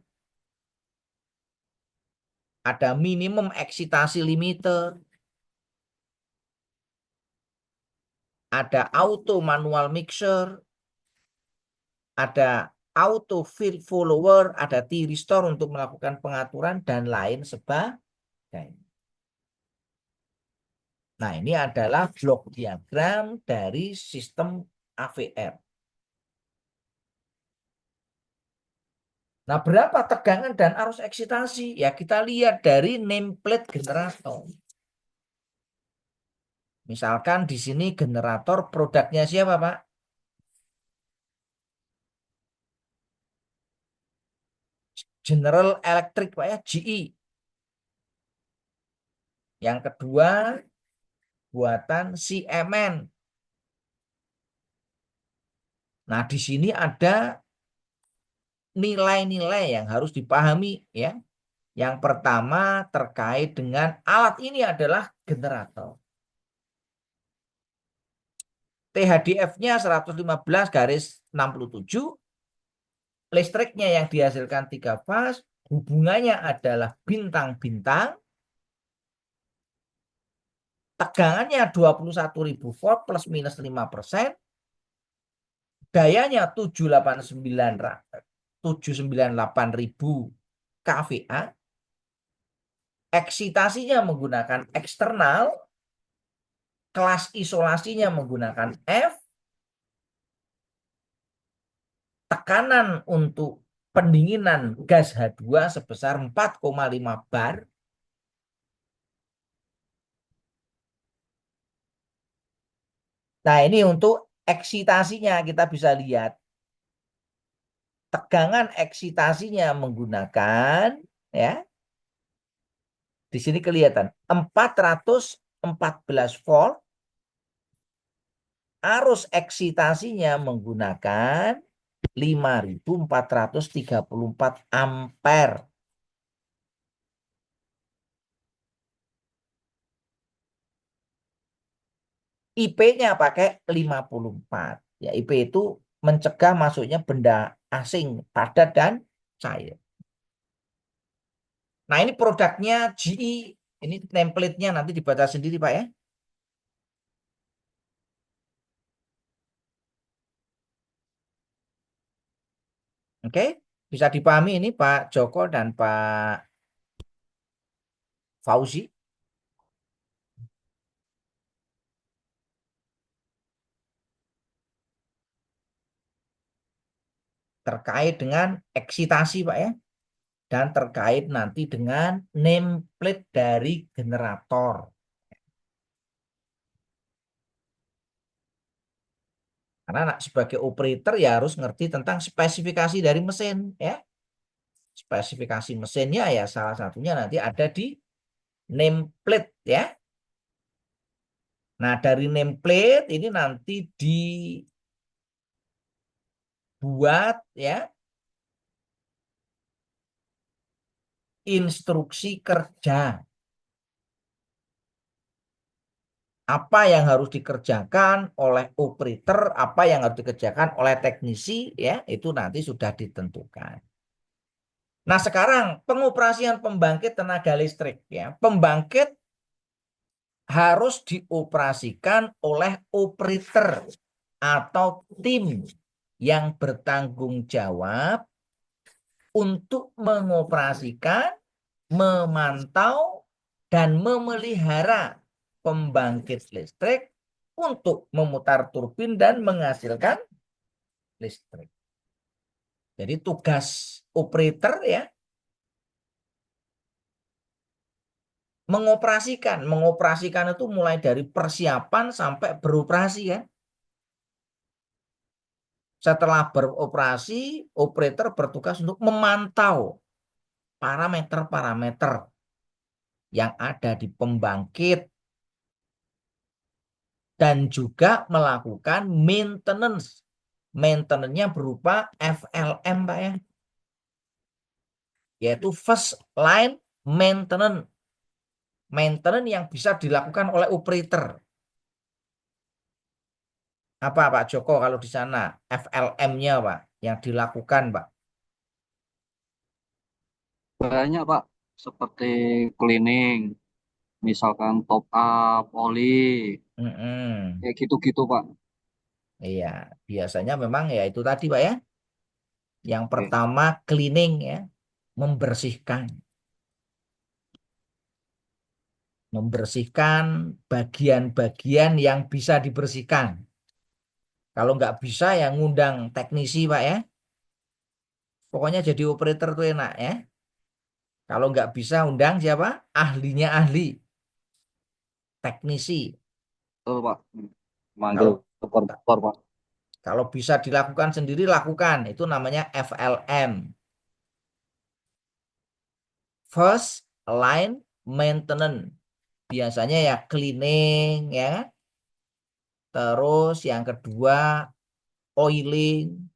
ada minimum eksitasi limiter, ada auto manual mixer, ada auto feed follower, ada T-restore untuk melakukan pengaturan, dan lain sebagainya. Nah, ini adalah blok diagram dari sistem AVR. Nah, berapa tegangan dan arus eksitasi? Ya, kita lihat dari nameplate generator. Misalkan di sini generator produknya siapa, Pak? General Electric, Pak, ya, GE. Yang kedua buatan Siemens. Nah, di sini ada nilai-nilai yang harus dipahami, ya. Yang pertama terkait dengan alat ini adalah generator. THDF-nya 115/67, listriknya yang dihasilkan 3 fase, hubungannya adalah bintang-bintang, tegangannya 21.000 volt plus minus 5%, dayanya 798.000 kVA, eksitasinya menggunakan eksternal, kelas isolasinya menggunakan F, tekanan untuk pendinginan gas H2 sebesar 4,5 bar. Nah, ini untuk eksitasinya kita bisa lihat. Tegangan eksitasinya menggunakan, ya, di sini kelihatan 414 volt. Arus eksitasinya menggunakan 5.434 ampere. IP-nya pakai 54. Ya, IP itu mencegah masuknya benda asing, padat dan cair. Nah, ini produknya GE. Ini template-nya nanti dibaca sendiri, Pak, ya. Oke, bisa dipahami ini Pak Joko dan Pak Fauzi terkait dengan eksitasi, Pak, ya. Dan terkait nanti dengan nameplate dari generator. Karena sebagai operator ya harus ngerti tentang spesifikasi dari mesin, ya. Spesifikasi mesinnya ya salah satunya nanti ada di nameplate, ya. Nah, dari nameplate ini nanti dibuat, ya, instruksi kerja. Apa yang harus dikerjakan oleh operator, apa yang harus dikerjakan oleh teknisi, ya, itu nanti sudah ditentukan. Nah, sekarang pengoperasian pembangkit tenaga listrik, ya. Pembangkit harus dioperasikan oleh operator atau tim yang bertanggung jawab untuk mengoperasikan, memantau, dan memelihara pembangkit listrik untuk memutar turbin dan menghasilkan listrik. Jadi tugas operator, ya, mengoperasikan itu mulai dari persiapan sampai beroperasi, kan. Setelah beroperasi, operator bertugas untuk memantau parameter-parameter yang ada di pembangkit dan juga melakukan maintenance. Maintenance-nya berupa FLM, Pak, ya. Yaitu first line maintenance. Maintenance yang bisa dilakukan oleh operator. Apa Pak Joko kalau di sana FLM-nya, Pak, yang dilakukan, Pak? Banyak, Pak. Seperti cleaning, misalkan top up, oli, Mm-mm. kayak gitu-gitu, Pak. Iya, biasanya memang ya itu tadi, Pak, ya. Yang Oke. pertama cleaning, ya, membersihkan. Membersihkan bagian-bagian yang bisa dibersihkan. Kalau nggak bisa ya ngundang teknisi, Pak, ya. Pokoknya jadi operator tuh enak, ya. Kalau nggak bisa undang siapa? Ahlinya ahli, teknisi. Betul, Pak. Manggil Kalau supervisor, Pak. kalau bisa dilakukan sendiri lakukan. Itu namanya FLM. First line maintenance. Biasanya ya cleaning, ya. Terus yang kedua oiling,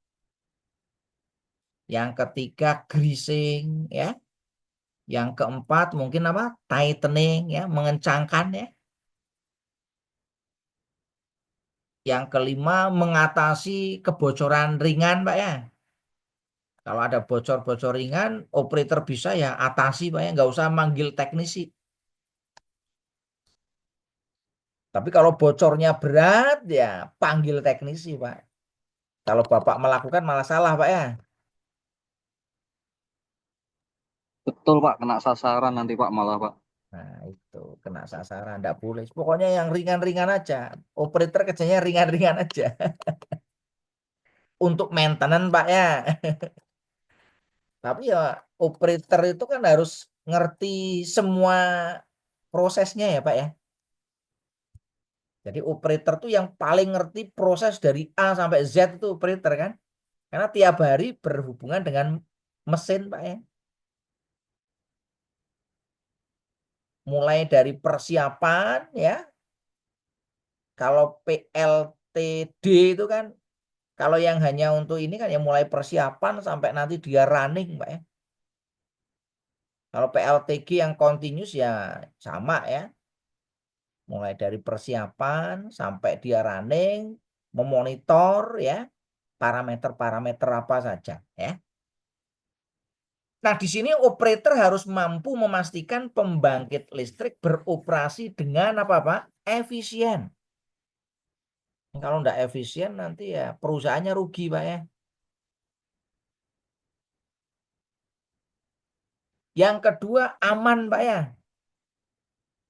yang ketiga greasing, ya. Yang keempat mungkin apa? Tightening, ya, mengencangkan, ya. Yang kelima, mengatasi kebocoran ringan, Pak ya. Kalau ada bocor-bocor ringan, operator bisa ya atasi, Pak ya. Nggak usah manggil teknisi. Tapi kalau bocornya berat, ya panggil teknisi, Pak. Kalau Bapak melakukan malah salah, Pak ya. Betul Pak, kena sasaran nanti Pak malah Pak. Nah, itu kena sasaran, enggak boleh. Pokoknya yang ringan-ringan aja. Operator kerjanya ringan-ringan aja. Untuk maintenance, Pak ya. Tapi ya operator itu kan harus ngerti semua prosesnya ya, Pak ya. Jadi operator tuh yang paling ngerti proses dari A sampai Z itu operator kan. Karena tiap hari berhubungan dengan mesin, Pak ya. Mulai dari persiapan ya. Kalau PLTD itu kan, kalau yang hanya untuk ini kan ya mulai persiapan sampai nanti dia running, Pak ya. Kalau PLTG yang continuous ya sama ya. Mulai dari persiapan sampai dia running, memonitor ya parameter-parameter apa saja ya. Nah, di sini operator harus mampu memastikan pembangkit listrik beroperasi dengan apa, Pak? Efisien. Kalau enggak efisien nanti ya perusahaannya rugi, Pak ya. Yang kedua aman, Pak ya.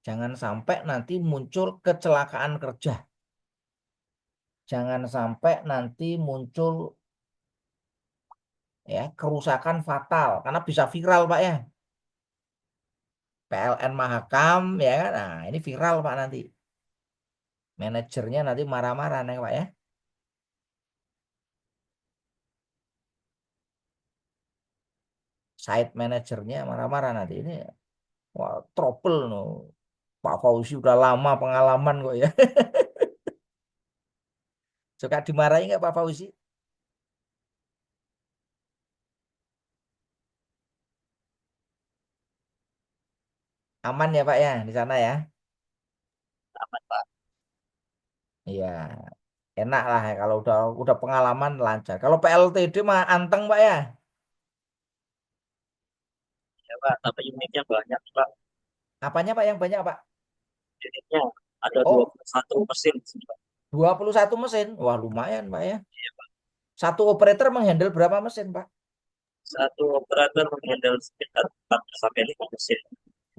Jangan sampai nanti muncul kecelakaan kerja. Jangan sampai nanti muncul ya kerusakan fatal karena bisa viral, Pak ya. PLN Mahakam ya kan. Nah, ini viral, Pak, nanti. Manajernya nanti marah-marah nih, Pak ya. Site manajernya marah-marah nanti. Ini wah, trouble no. Pak Fauzi udah lama pengalaman kok ya. Suka dimarahi nggak Pak Fauzi? Aman ya Pak ya di sana ya. Aman Pak. Iya, enak lah ya kalau udah pengalaman lancar. Kalau PLTD mah anteng Pak ya. Ya Pak, tapi unitnya banyak Pak. Apanya Pak yang banyak Pak? Unitnya ada Oh, 21 mesin Pak. 21 mesin. Wah, lumayan Pak ya. Satu operator menghandle berapa mesin Pak? Satu operator menghandle sekitar 4 sampai 5 mesin.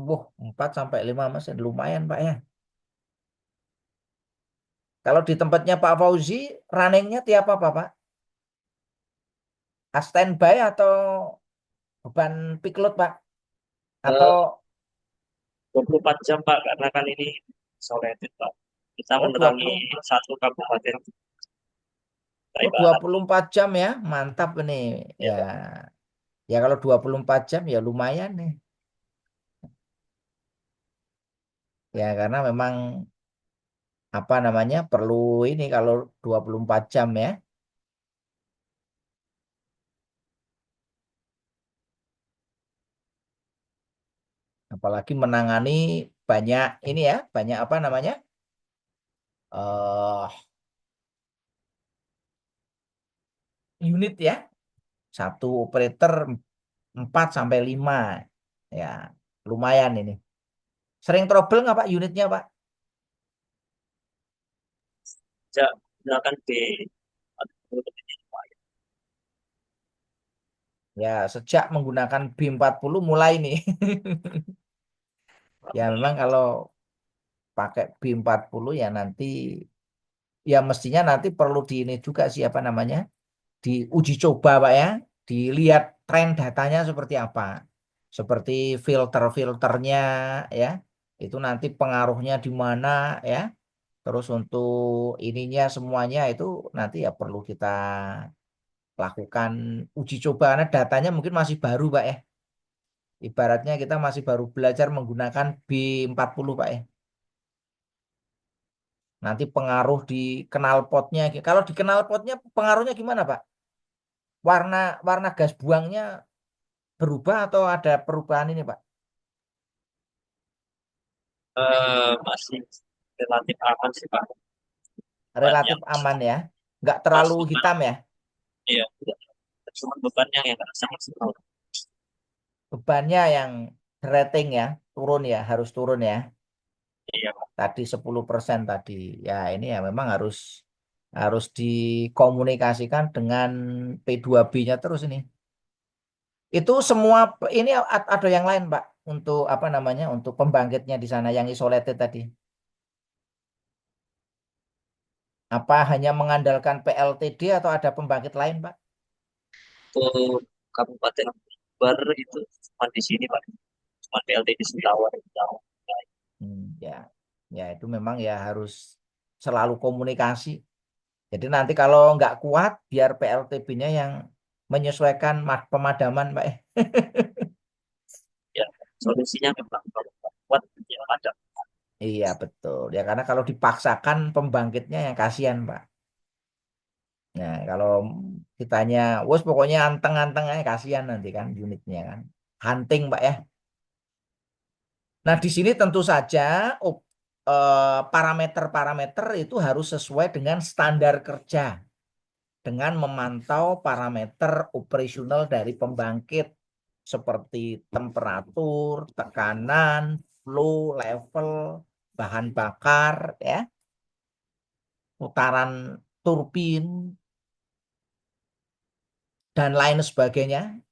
Wah, 4 sampai 5 mesin lumayan Pak ya. Kalau di tempatnya Pak Fauzi, runningnya tiap apa Pak? Standby atau beban peak load Pak? Atau 24 jam Pak, karena kan ini isolated Pak. Kita oh menerangi satu kabupaten oh Barat. 24 jam ya, mantap ini. Ya Ya, Pak. ya kalau 24 jam ya lumayan nih. Ya karena memang apa namanya perlu ini kalau 24 jam ya. Apalagi menangani banyak ini ya, banyak apa namanya? eh unit ya. Satu operator 4 sampai 5. Ya, lumayan ini. Sering trouble nggak Pak unitnya Pak? Sejak menggunakan B, Ya, sejak menggunakan B40 mulai nih. Ya memang kalau pakai B40 ya nanti ya mestinya nanti perlu di ini juga sih apa namanya diuji coba Pak ya, dilihat tren datanya seperti apa, seperti filter-filternya ya, itu nanti pengaruhnya di mana ya, terus untuk ininya semuanya itu nanti ya perlu kita lakukan uji coba karena datanya mungkin masih baru Pak ya, ibaratnya kita masih baru belajar menggunakan B40 Pak ya. Nanti pengaruh di knalpotnya. Kalau di knalpotnya pengaruhnya gimana, Pak? Warna warna gas buangnya berubah atau ada perubahan ini, Pak? masih relatif aman sih Pak. bebannya relatif aman ya. Nggak pas terlalu beban, hitam ya. iya, cuma bebannya yang nggak sama sekali. Bebannya yang rating ya, turun ya, harus turun ya. Iya, Pak. Tadi 10% tadi. Ya ini ya memang harus harus dikomunikasikan dengan P2B-nya terus ini. Itu semua ini ada yang lain, Pak, untuk apa namanya? Untuk pembangkitnya di sana yang isolated tadi. Apa hanya mengandalkan PLTD atau ada pembangkit lain, Pak? Untuk Kabupaten Bar itu cuma di sini Pak, cuma PLT di Sentawar. Ya, ya itu memang ya harus selalu komunikasi. Jadi nanti kalau nggak kuat, biar PLTB-nya yang menyesuaikan pemadaman, Pak. Ya, solusinya memang kalau nggak kuat ya ada. Iya betul. Ya karena kalau dipaksakan pembangkitnya yang kasihan, Pak. Nah kalau kitanya, wes pokoknya anteng-anteng aja kasihan nanti kan unitnya kan. Hunting, Pak ya. Nah di sini tentu saja parameter-parameter itu harus sesuai dengan standar kerja dengan memantau parameter operasional dari pembangkit seperti temperatur, tekanan, flow, level, bahan bakar, ya, putaran turbin, dan lain sebagainya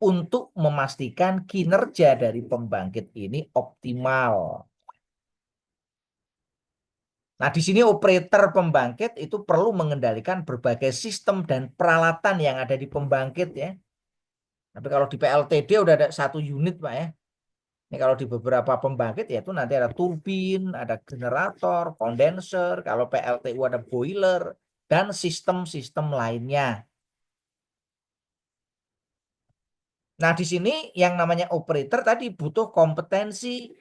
untuk memastikan kinerja dari pembangkit ini optimal. Nah, di sini operator pembangkit itu perlu mengendalikan berbagai sistem dan peralatan yang ada di pembangkit ya. Tapi kalau di PLTD udah ada satu unit, Pak ya. Ini kalau di beberapa pembangkit ya itu nanti ada turbin, ada generator, kondenser, kalau PLTU ada boiler, dan sistem-sistem lainnya. Nah, di sini yang namanya operator tadi butuh kompetensi,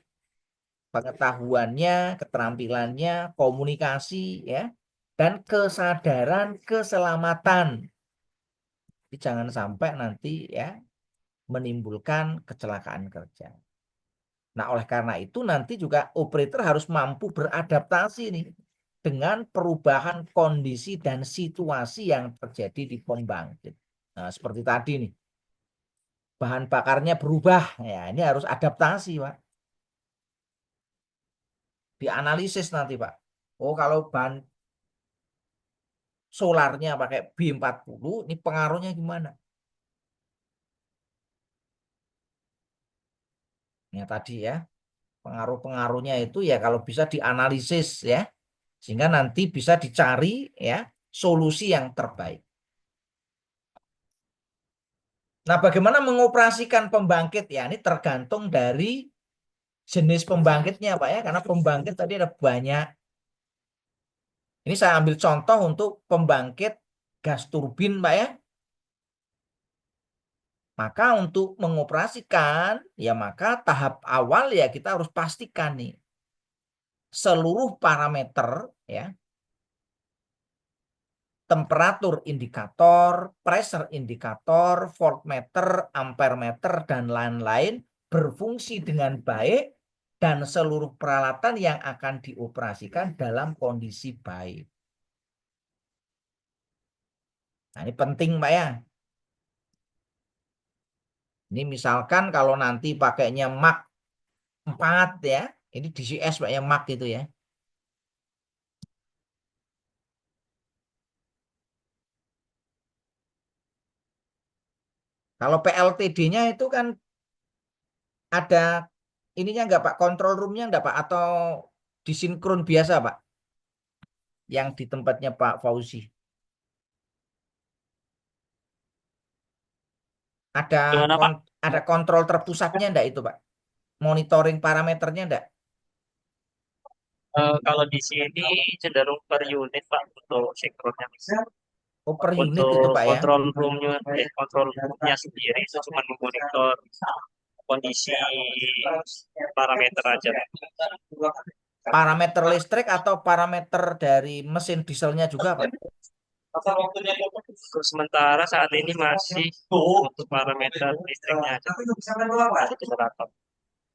pengetahuannya, keterampilannya, komunikasi, ya, dan kesadaran keselamatan. Jadi jangan sampai nanti ya menimbulkan kecelakaan kerja. Nah, oleh karena itu nanti juga operator harus mampu beradaptasi nih dengan perubahan kondisi dan situasi yang terjadi di pembangkit. Nah, seperti tadi nih, bahan bakarnya berubah, ya ini harus adaptasi, Pak. Dianalisis nanti, Pak. Oh, kalau bahan solarnya pakai B40, ini pengaruhnya gimana? Ya tadi ya, pengaruh-pengaruhnya itu ya kalau bisa dianalisis ya, sehingga nanti bisa dicari ya solusi yang terbaik. Nah, bagaimana mengoperasikan pembangkit ya? Ini tergantung dari jenis pembangkitnya, Pak ya, karena pembangkit tadi ada banyak. Ini saya ambil contoh untuk pembangkit gas turbin, Pak ya. Maka untuk mengoperasikan, ya maka tahap awal ya kita harus pastikan nih seluruh parameter ya, temperatur indikator, pressure indikator, voltmeter, ampere meter, dan lain-lain berfungsi dengan baik dan seluruh peralatan yang akan dioperasikan dalam kondisi baik. Nah, ini penting, Pak ya. Ini misalkan kalau nanti pakainya Mach 4 ya, ini DCS Pak ya, Mach itu ya. Kalau PLTD-nya itu kan ada ininya enggak Pak, control room-nya enggak Pak, atau disinkron biasa Pak, yang di tempatnya Pak Fauzi. Ada Gimana Pak? ada kontrol terpusatnya enggak itu Pak? Monitoring parameternya enggak? Kalau di sini cenderung per unit Pak untuk sinkronnya. Oh, per unit itu Untuk Pak ya. kontrol roomnya sendiri itu cuma memonitor kondisi parameter aja. Parameter listrik atau parameter dari mesin dieselnya juga Pak? Untuk sementara saat ini masih untuk parameter listriknya aja. Masih generator.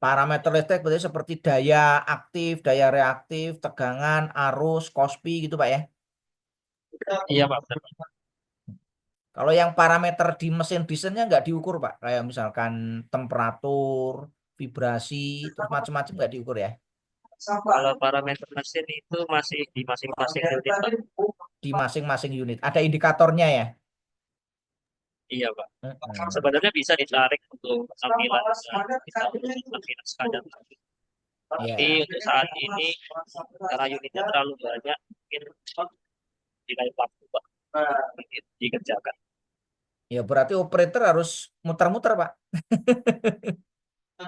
Parameter listrik berarti seperti daya aktif, daya reaktif, tegangan, arus, KOSPI gitu Pak ya. Iya Pak, benar. Kalau yang parameter di mesin dieselnya nggak diukur Pak, kayak misalkan temperatur, vibrasi, terus macam-macam nggak diukur ya? Kalau parameter mesin itu masih di masing-masing unit Pak. Di masing-masing unit. Ada indikatornya ya? Iya Pak. Heeh. Sebenarnya bisa ditarik untuk tampilan, bisa untuk tampilan sekadar. Tapi Ya, untuk saat ini karena unitnya terlalu banyak, mungkin nilai waktu Pak dikerjakan. ya berarti operator harus muter-muter Pak.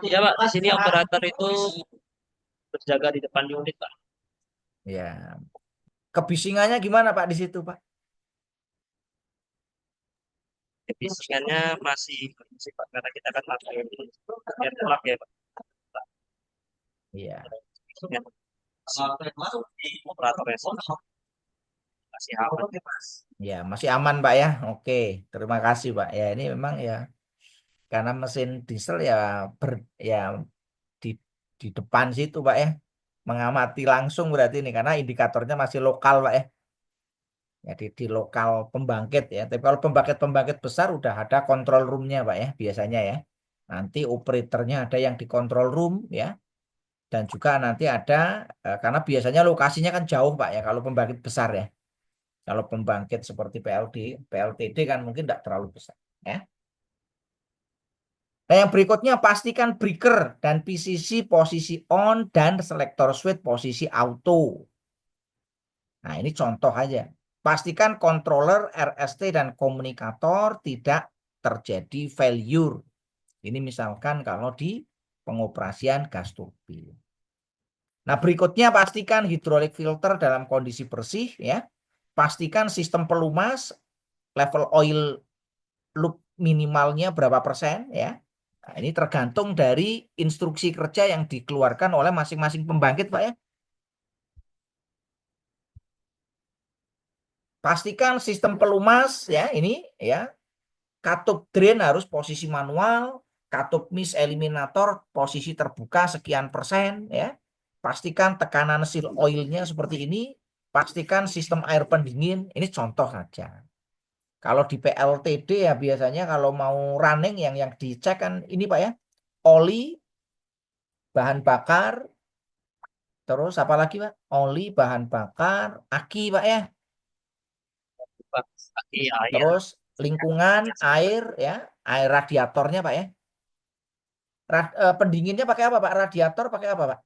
Iya Pak, di sini operator itu berjaga di depan unit Pak. Ya, kebisingannya gimana Pak di situ Pak? Kebisingannya masih Pak, karena kita kan pakai air ya Pak. Iya, Kebisingan operator masih aman. ya masih aman Pak ya. Oke, terima kasih Pak. Ya ini memang ya karena mesin diesel ya ber ya di di depan situ Pak ya. Mengamati langsung berarti ini karena indikatornya masih lokal Pak ya. Jadi di lokal pembangkit ya. Tapi kalau pembangkit-pembangkit besar udah ada control roomnya Pak ya biasanya ya. Nanti operatornya ada yang di control room ya. Dan juga nanti ada karena biasanya lokasinya kan jauh Pak ya kalau pembangkit besar ya. Kalau pembangkit seperti PLTD kan mungkin tidak terlalu besar ya. Nah, yang berikutnya pastikan breaker dan PCC posisi on dan selector switch posisi auto. Nah, ini contoh aja. Pastikan controller, RST, dan komunikator tidak terjadi failure. Ini misalkan kalau di pengoperasian gas turbin. Nah, berikutnya pastikan hidrolik filter dalam kondisi bersih ya. Pastikan sistem pelumas level oil loop minimalnya berapa persen ya. Nah, ini tergantung dari instruksi kerja yang dikeluarkan oleh masing-masing pembangkit, Pak ya. Pastikan sistem pelumas ya ini ya, katup drain harus posisi manual, katup mist eliminator posisi terbuka sekian persen ya. Pastikan tekanan seal oilnya seperti ini. Pastikan sistem air pendingin. Ini contoh saja. Kalau di PLTD ya biasanya kalau mau running yang dicek kan ini Pak ya. Oli, bahan bakar, terus apa lagi Pak? Oli, bahan bakar, aki Pak ya. Pak, lagi air. Terus lingkungan, air ya, air radiatornya Pak ya. Pendinginnya pakai apa Pak? Radiator pakai apa Pak?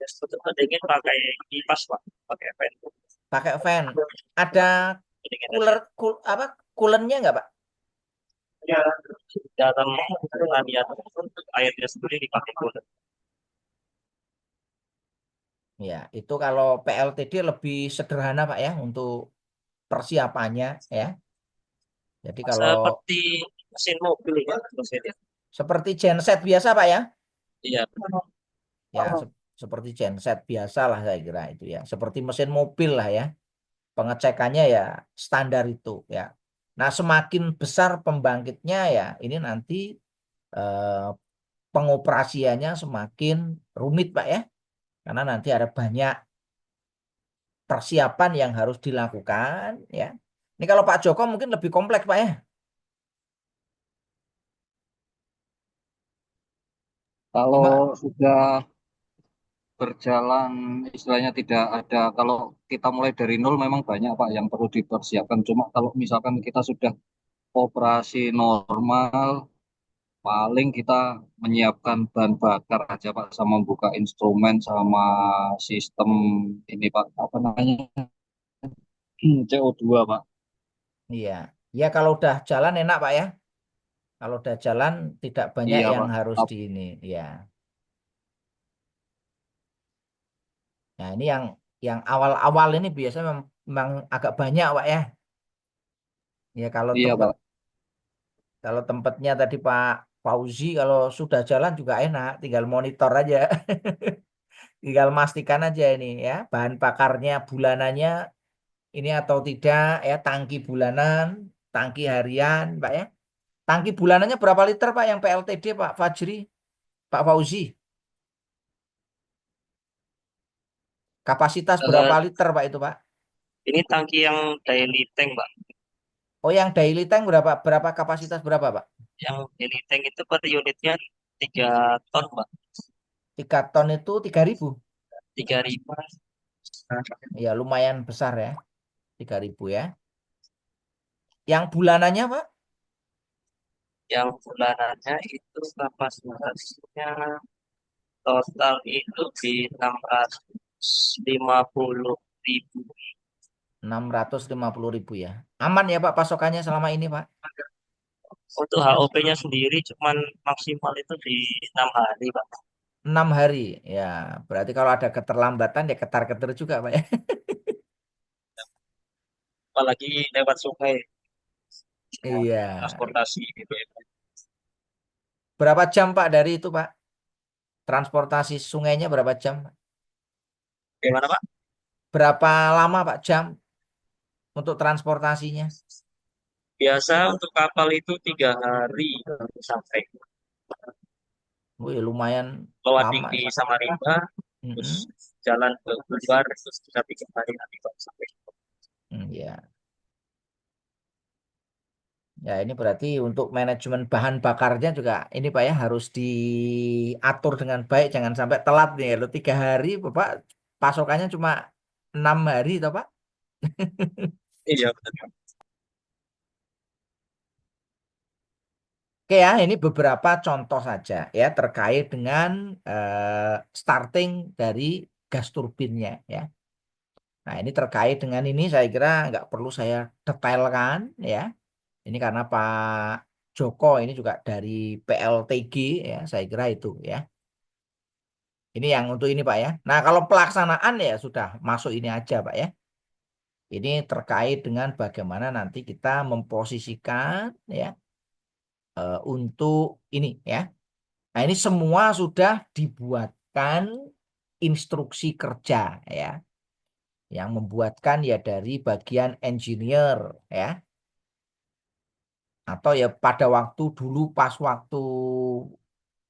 Untuk pendingin pakai kipas Pak, pakai fan. Pakai fan. Ada Pendingin aja. cooler, apa? Coolernya nggak Pak? Ya, dalam radiator airnya sendiri dipakai cooler. Ya, itu kalau PLTD lebih sederhana Pak ya untuk persiapannya ya. Jadi kalau Seperti mesin mobil ya, mesinnya. seperti genset biasa Pak ya. Iya, Ya, seperti genset biasa lah saya kira itu ya. Seperti mesin mobil lah ya. Pengecekannya ya standar itu ya. Nah, semakin besar pembangkitnya ya, ini nanti eh, pengoperasiannya semakin rumit Pak ya. Karena nanti ada banyak persiapan yang harus dilakukan ya. Ini kalau Pak Joko mungkin lebih kompleks Pak ya. Gimana? Kalau sudah berjalan istilahnya tidak ada, kalau kita mulai dari nol memang banyak Pak yang perlu dipersiapkan. Cuma kalau misalkan kita sudah operasi normal, paling kita menyiapkan bahan bakar aja Pak, sama membuka instrumen sama sistem ini Pak, apa namanya, CO2 Pak. Iya. Ya kalau udah jalan enak Pak ya. Kalau udah jalan tidak banyak Iya yang Pak. harus di ini. Ya. Nah, ini yang awal-awal ini biasanya memang agak banyak Pak ya. Ya Iya Pak. kalau tempatnya tadi Pak Fauzi kalau sudah jalan juga enak, tinggal monitor aja. Tinggal pastikan aja ini ya, bahan bakarnya bulanannya ini atau tidak ya, tangki bulanan, tangki harian, Pak ya. Tangki bulanannya berapa liter Pak yang PLTD Pak Fajri, Pak Fauzi? Kapasitas berapa Eh, liter Pak itu Pak? Ini tangki yang daily tank, Pak. Oh, yang daily tank berapa kapasitas berapa, Pak? Yang daily tank itu per unitnya 3 ton, Pak. 3 ton itu 3.000. 3.000. Ya, lumayan besar ya. 3.000 ya. Yang bulanannya, Pak? Yang bulanannya itu kapasitasnya total itu di 650.000. 650.000 ya. Aman ya, Pak, pasokannya selama ini, Pak? Untuk HOP-nya sendiri cuman maksimal itu di 6 hari, Pak. 6 hari. Ya, berarti kalau ada keterlambatan ya ketar-ketir juga, Pak ya. Apalagi lewat sungai, Iya. transportasi gitu ya. Berapa jam, Pak, dari itu, Pak? Transportasi sungainya berapa jam? Gimana, Pak? Berapa lama, Pak, jam untuk transportasinya? Biasa untuk kapal itu 3 hari baru sampai. Wih, lumayan Lewat lama di ya, Pak. Samarinda, terus Mm-mm. jalan ke Bubar, terus kita 3 hari nanti baru sampai. Ya. Ya, ini berarti untuk manajemen bahan bakarnya juga ini, Pak ya, harus diatur dengan baik, jangan sampai telat nih. Lo 3 hari, Bapak pasokannya cuma 6 hari, toh, Pak? Iya, benar. Oke ya, ini beberapa contoh saja ya terkait dengan starting dari gas turbinnya ya. Nah, ini terkait dengan ini saya kira nggak perlu saya detailkan ya. Ini karena Pak Joko ini juga dari PLTG ya, saya kira itu ya. Ini yang untuk ini, Pak ya. Nah, kalau pelaksanaan ya sudah masuk ini aja, Pak ya. Ini terkait dengan bagaimana nanti kita memposisikan ya untuk ini ya. Nah, ini semua sudah dibuatkan instruksi kerja ya. Yang membuatkan ya dari bagian engineer ya. Atau ya pada waktu dulu pas waktu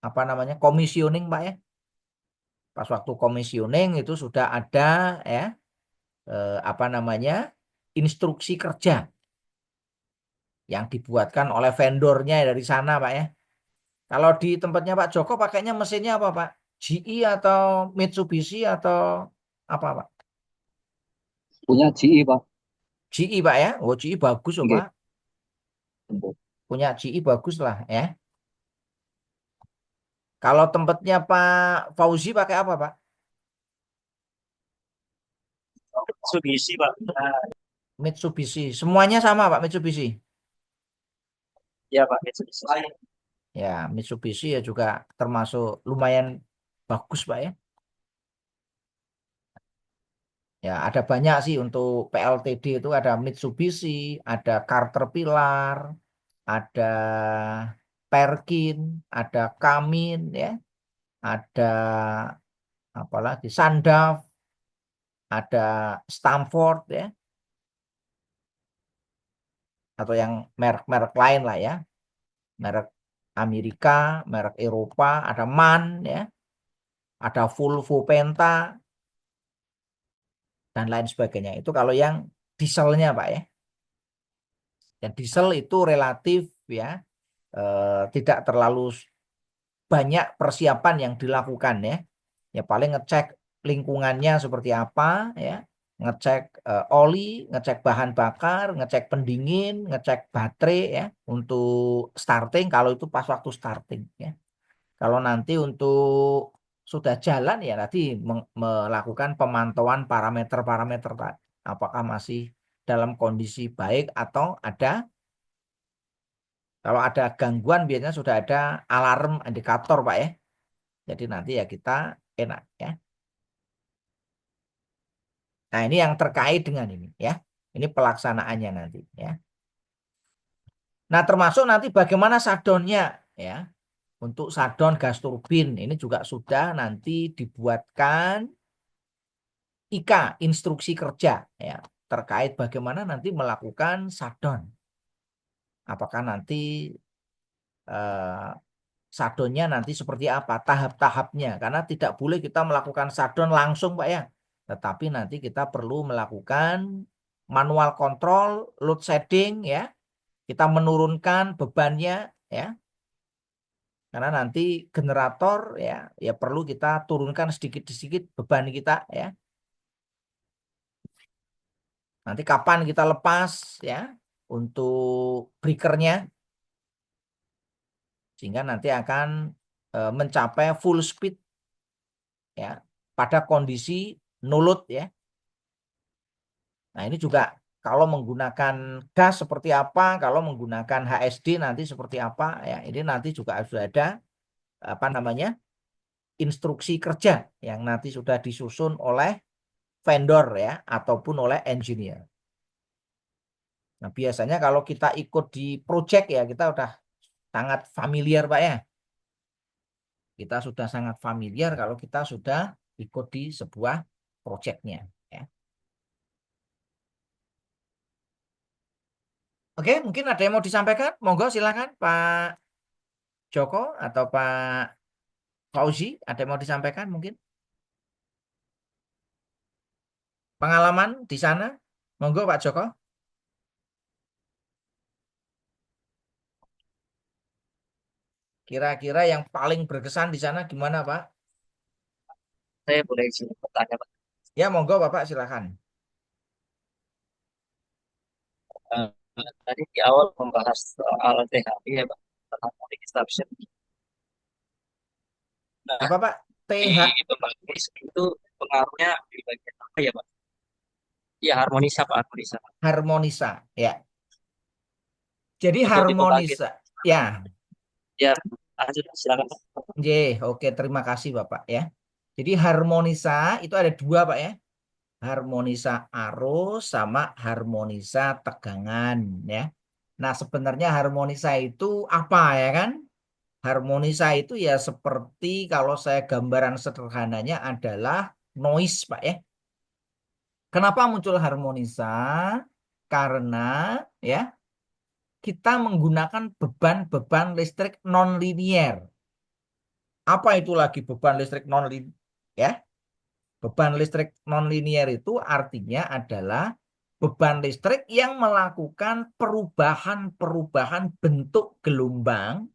apa namanya komisioning, Pak ya. Pas waktu komisioning itu sudah ada ya apa namanya instruksi kerja yang dibuatkan oleh vendornya dari sana, Pak ya. Kalau di tempatnya Pak Joko pakainya mesinnya apa, Pak? GE atau Mitsubishi atau apa, Pak? Punya GE, Pak. GE, Pak ya. Oh, GE bagus loh, Nggih. Pak. Punya GE bagus lah ya. Kalau tempatnya Pak Fauzi pakai apa, Pak? Mitsubishi, Pak. Mitsubishi. Semuanya sama, Pak, Mitsubishi. Ya, Pak, Mitsubishi. Ya, Mitsubishi ya juga termasuk lumayan bagus, Pak ya. Ya, ada banyak sih untuk PLTD itu ada Mitsubishi, ada Caterpillar, ada Perkin, ada Kamin ya, ada apalagi Sandaf, ada Stamford ya, atau yang merek-merek lain lah ya, merek Amerika, merek Eropa, ada MAN ya, ada Volvo Penta dan lain sebagainya. Itu kalau yang dieselnya, Pak ya. Dan diesel itu relatif ya tidak terlalu banyak persiapan yang dilakukan ya. Ya paling ngecek lingkungannya seperti apa ya. Ngecek oli, ngecek bahan bakar, ngecek pendingin, ngecek baterai ya untuk starting kalau itu pas waktu starting ya. Kalau nanti untuk sudah jalan ya nanti melakukan pemantauan parameter-parameter Pak. Apakah masih dalam kondisi baik atau ada kalau ada gangguan biasanya sudah ada alarm indikator, Pak ya. Jadi nanti ya kita enak ya. Nah, ini yang terkait dengan ini ya. Ini pelaksanaannya nanti ya. Nah, termasuk nanti bagaimana shutdown-nya ya. Untuk shutdown gas turbin ini juga sudah nanti dibuatkan IK, instruksi kerja ya. Terkait bagaimana nanti melakukan shutdown. Apakah nanti eh, shutdown-nya nanti seperti apa, tahap-tahapnya. Karena tidak boleh kita melakukan shutdown langsung, Pak ya. Tetapi nanti kita perlu melakukan manual control, load shedding ya. Kita menurunkan bebannya ya. Karena nanti generator ya perlu kita turunkan sedikit-sedikit beban kita ya. Nanti kapan kita lepas ya untuk breakernya sehingga nanti akan mencapai full speed ya pada kondisi no load ya. Nah, ini juga kalau menggunakan gas seperti apa, kalau menggunakan HSD nanti seperti apa ya. Ini nanti juga sudah ada apa namanya? Instruksi kerja yang nanti sudah disusun oleh vendor ya ataupun oleh engineer. Nah, biasanya kalau kita ikut di project ya kita udah sangat familiar Pak ya. Kita sudah sangat familiar kalau kita sudah ikut di sebuah projectnya ya. Oke, mungkin ada yang mau disampaikan? Monggo silakan Pak Joko atau Pak Fauzi, ada yang mau disampaikan mungkin? Pengalaman di sana? Monggo Pak Joko. Kira-kira yang paling berkesan di sana gimana Pak? Saya boleh izin bertanya, Pak. Ya, monggo Bapak silakan. Eh, Tadi di awal membahas soal THI ya, Pak, harmonic disruption. Nah, Apa Pak? di TH pembangkit listrik itu pengaruhnya di bagian apa ya, Pak? Ya, harmonisa, Pak, harmonisa. harmonisa ya. Jadi Untuk di pembangkit. harmonisa ya. Ya, lanjut, silakan, Pak. Oke, terima kasih Bapak ya. Jadi harmonisa itu ada dua Pak ya. Harmonisa arus sama harmonisa tegangan ya. Nah, sebenarnya harmonisa itu apa ya kan? Harmonisa itu ya seperti kalau saya gambaran sederhananya adalah noise Pak ya. Kenapa muncul harmonisa? Karena ya kita menggunakan beban-beban listrik non-linier. Apa itu lagi beban listrik non-linier? Ya, beban listrik non-linier itu artinya adalah beban listrik yang melakukan perubahan-perubahan bentuk gelombang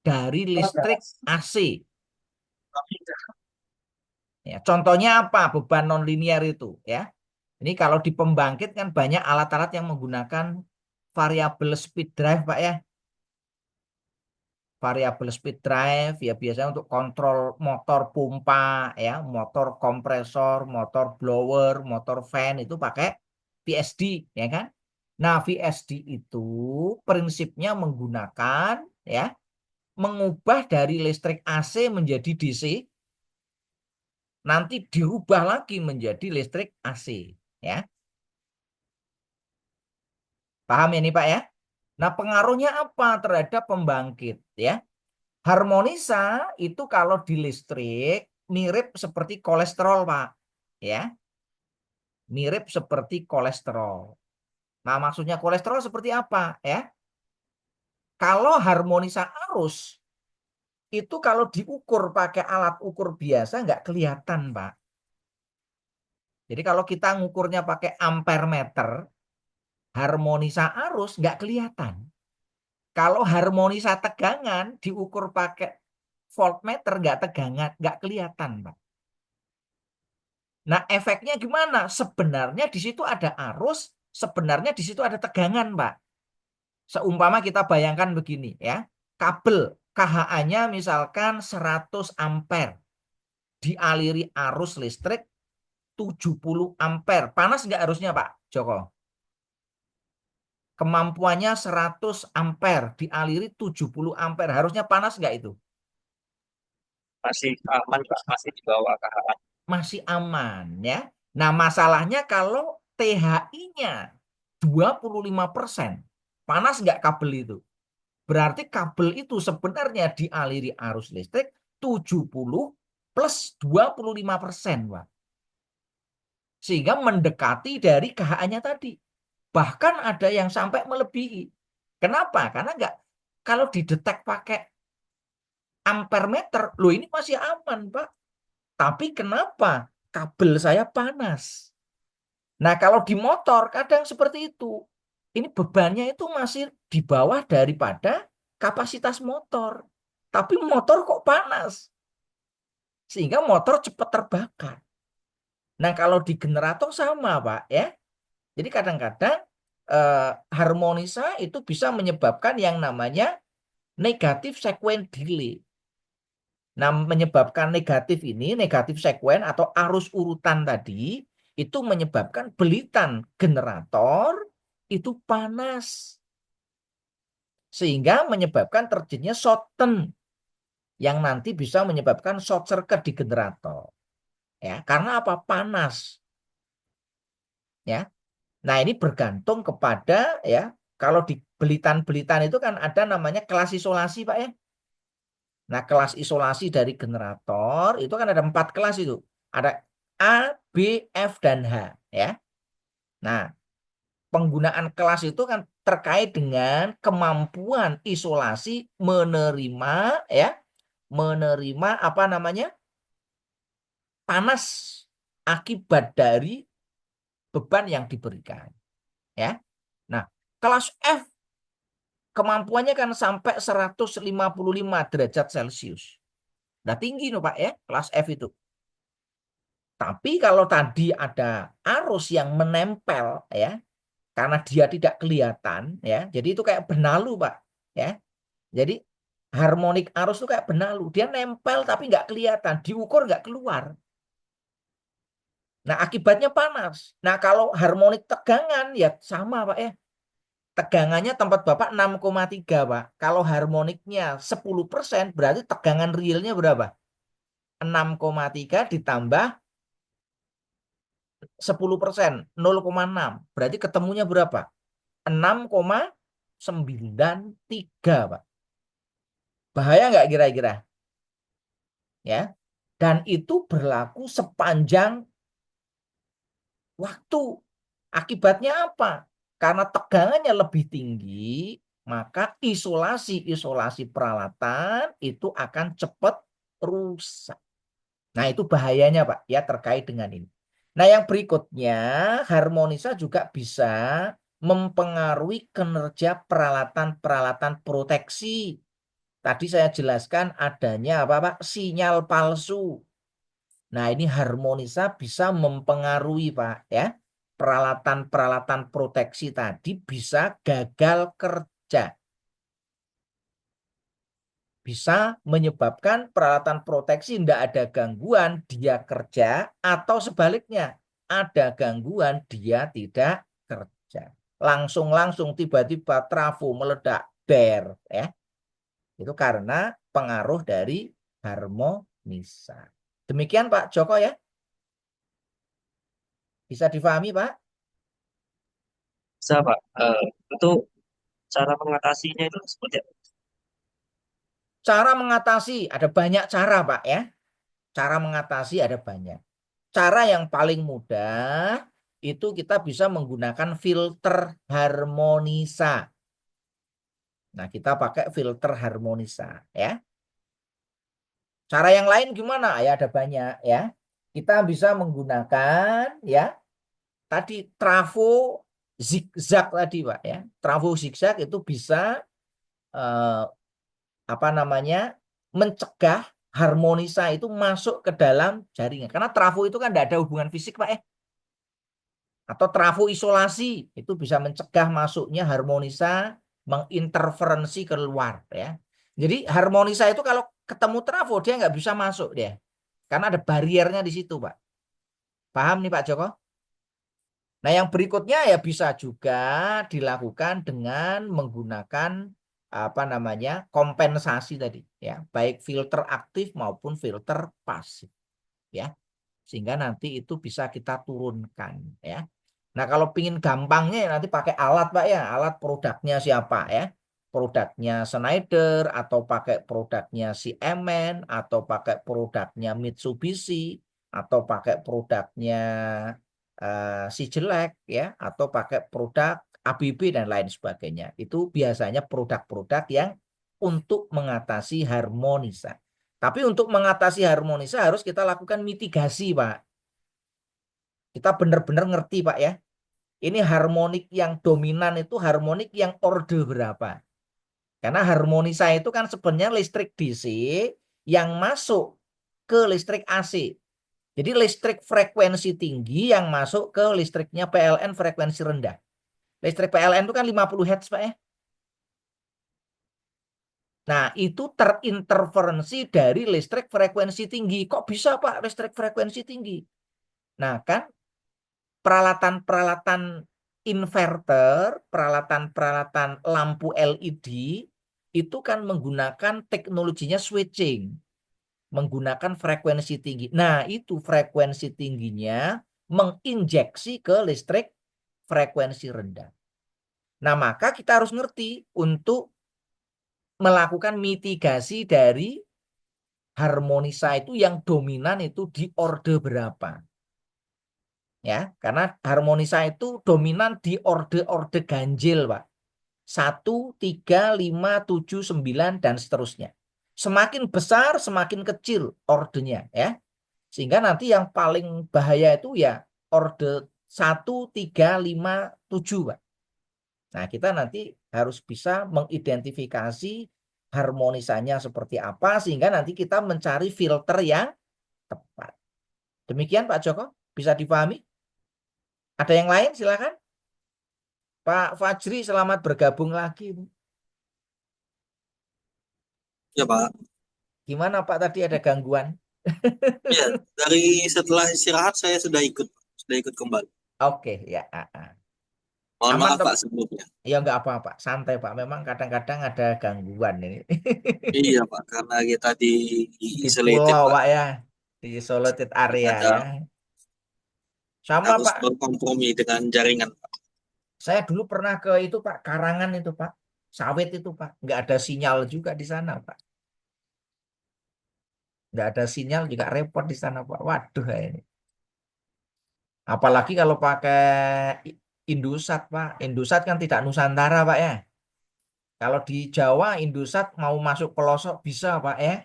dari listrik AC. Ya, contohnya apa beban non-linier itu? Ya, ini kalau di pembangkit kan banyak alat-alat yang menggunakan variable speed drive, Pak ya. Variable speed drive ya biasanya untuk kontrol motor pompa ya, motor kompresor, motor blower, motor fan itu pakai VSD ya kan. Nah, VSD itu prinsipnya menggunakan ya mengubah dari listrik AC menjadi DC nanti dirubah lagi menjadi listrik AC ya. Paham ini Pak ya? Nah, pengaruhnya apa terhadap pembangkit ya? Harmonisa itu kalau di listrik mirip seperti kolesterol, Pak. Ya, mirip seperti kolesterol. Nah, maksudnya kolesterol seperti apa? Ya, kalau harmonisa arus itu kalau diukur pakai alat ukur biasa nggak kelihatan, Pak. Jadi kalau kita ngukurnya pakai ampere meter, harmonisa arus nggak kelihatan. Kalau harmonisa tegangan diukur pakai voltmeter nggak tegangan, nggak kelihatan, Pak. Nah, efeknya gimana? Sebenarnya di situ ada arus, sebenarnya di situ ada tegangan, Pak. Seumpama kita bayangkan begini ya. Kabel KHA-nya misalkan 100 ampere dialiri arus listrik 70 ampere. Panas nggak harusnya, Pak Joko? Kemampuannya 100 ampere dialiri 70 ampere. Harusnya panas nggak itu? Masih aman, Pak, masih di bawah KHA. Masih aman ya. Nah, masalahnya kalau THI-nya 25%, panas nggak kabel itu? Berarti kabel itu sebenarnya dialiri arus listrik 70 plus 25%, Pak. Sehingga mendekati dari KHA-nya tadi. Bahkan ada yang sampai melebihi. Kenapa? Karena nggak, kalau didetek pakai ampere meter, loh ini masih aman, Pak. Tapi kenapa kabel saya panas? Nah, kalau di motor kadang seperti itu. Ini bebannya itu masih di bawah daripada kapasitas motor. Tapi motor kok panas. Sehingga motor cepat terbakar. Nah, kalau di generator sama, Pak, ya. Jadi kadang-kadang harmonisa itu bisa menyebabkan yang namanya negatif sequence delay. Nah, menyebabkan negatif sekuen atau arus urutan tadi, itu menyebabkan belitan generator itu panas. Sehingga menyebabkan terjadinya shorten, yang nanti bisa menyebabkan short circuit di generator. Ya, karena apa? Panas. Ya. Nah, ini bergantung kepada, ya, kalau di belitan-belitan itu kan ada namanya kelas isolasi, Pak, ya. Nah, kelas isolasi dari generator itu kan ada 4 kelas itu. Ada A, B, F, dan H. Ya. Nah, penggunaan kelas itu kan terkait dengan kemampuan isolasi menerima, ya, menerima apa namanya, panas akibat dari beban yang diberikan. Ya. Nah, kelas F kemampuannya kan sampai 155 derajat Celcius. Nah, tinggi no Pak, ya, kelas F itu. Tapi kalau tadi ada arus yang menempel, ya, karena dia tidak kelihatan, ya, jadi itu kayak benalu, Pak, ya. Jadi harmonik arus itu kayak benalu, dia nempel tapi nggak kelihatan, diukur nggak keluar. Nah, akibatnya panas. Nah, kalau harmonik tegangan ya sama, Pak, ya. Tegangannya tempat Bapak 6,3, Pak. Kalau harmoniknya 10%, berarti tegangan realnya berapa? 6,3 ditambah 10%, 0,6. Berarti ketemunya berapa? 6,93, Pak. Bahaya nggak kira-kira? Ya. Dan itu berlaku sepanjang waktu. Akibatnya apa? Karena tegangannya lebih tinggi, maka isolasi peralatan itu akan cepat rusak. Nah, itu bahayanya, Pak, ya, terkait dengan ini. Nah, yang berikutnya, harmonisa juga bisa mempengaruhi kinerja peralatan-peralatan proteksi. Tadi saya jelaskan adanya apa, Pak? Sinyal palsu. Nah, ini harmonisa bisa mempengaruhi, Pak, ya. Peralatan-peralatan proteksi tadi bisa gagal kerja. Bisa menyebabkan peralatan proteksi tidak ada gangguan, dia kerja, atau sebaliknya, ada gangguan, dia tidak kerja. Langsung tiba-tiba trafo meledak, der, ya. Itu karena pengaruh dari harmonisa. Demikian Pak Joko, ya. Bisa difahami, Pak? Bisa, Pak. Itu cara mengatasinya itu seperti apa? Cara mengatasi ada banyak cara, Pak, ya. Cara mengatasi ada banyak. Cara yang paling mudah itu kita bisa menggunakan filter harmonisa. Nah, kita pakai filter harmonisa, ya. Cara yang lain gimana? Ya, ada banyak, ya. Kita bisa menggunakan, ya, tadi trafo zigzag tadi, Pak, ya. Trafo zigzag itu bisa eh, apa namanya, mencegah harmonisa itu masuk ke dalam jaringan. Karena trafo itu kan tidak ada hubungan fisik, Pak, ya. Atau trafo isolasi itu bisa mencegah masuknya harmonisa, menginterferensi keluar, ya. Jadi harmonisa itu kalau ketemu trafo dia nggak bisa masuk dia, karena ada bariernya di situ, Pak. Paham nih Pak Joko? Nah, yang berikutnya ya bisa juga dilakukan dengan menggunakan apa namanya, kompensasi tadi, ya, baik filter aktif maupun filter pasif, ya, sehingga nanti itu bisa kita turunkan, ya. Nah, kalau pingin gampangnya ya nanti pakai alat, Pak, ya, alat produknya siapa, ya, produknya Schneider atau pakai produknya Siemens atau pakai produknya Mitsubishi atau pakai produknya si jelek, ya, atau pakai produk ABB dan lain sebagainya. Itu biasanya produk-produk yang untuk mengatasi harmonisa. Tapi untuk mengatasi harmonisa harus kita lakukan mitigasi, Pak. Kita benar-benar ngerti Pak ya. Ini harmonik yang dominan itu harmonik yang orde berapa. Karena harmonisa itu kan sebenarnya listrik DC yang masuk ke listrik AC. Jadi listrik frekuensi tinggi yang masuk ke listriknya PLN frekuensi rendah. Listrik PLN itu kan 50 Hz Pak ya. Nah, itu terinterferensi dari listrik frekuensi tinggi. Kok bisa Pak listrik frekuensi tinggi? Nah, kan peralatan-peralatan inverter, peralatan-peralatan lampu LED itu kan menggunakan teknologinya switching, menggunakan frekuensi tinggi. Nah, itu frekuensi tingginya menginjeksi ke listrik frekuensi rendah. Nah, maka kita harus ngerti untuk melakukan mitigasi dari harmonisa itu yang dominan itu di orde berapa. Ya, karena harmonisa itu dominan di orde-orde ganjil, Pak. 1, 3, 5, 7, 9, dan seterusnya. Semakin besar, semakin kecil ordenya, ya. Sehingga nanti yang paling bahaya itu ya orde 1, 3, 5, 7, Pak. Nah, kita nanti harus bisa mengidentifikasi harmonisanya seperti apa, sehingga nanti kita mencari filter yang tepat. Demikian, Pak Joko, bisa dipahami? Ada yang lain? Silakan. Pak Fajri, selamat bergabung lagi. Ya Pak. Gimana Pak tadi ada gangguan? Ya, dari setelah istirahat saya sudah ikut kembali. Oke, ya. Mohon Aman maaf Pak? Pak sebelumnya. Ya nggak apa-apa, santai Pak. Memang kadang-kadang ada gangguan ini. Iya Pak, karena kita di Di isolated pulau Pak, Pak ya, di isolated area ya. ada Sama harus Pak, berkompromi dengan jaringan Pak. saya dulu pernah ke itu Pak, Karangan itu Pak. Sawit itu Pak, nggak ada sinyal juga di sana Pak. Nggak ada sinyal juga repot di sana Pak. Waduh ini. Apalagi kalau pakai Indosat Pak. Indosat kan tidak Nusantara Pak ya. Kalau di Jawa Indosat mau masuk pelosok bisa Pak ya.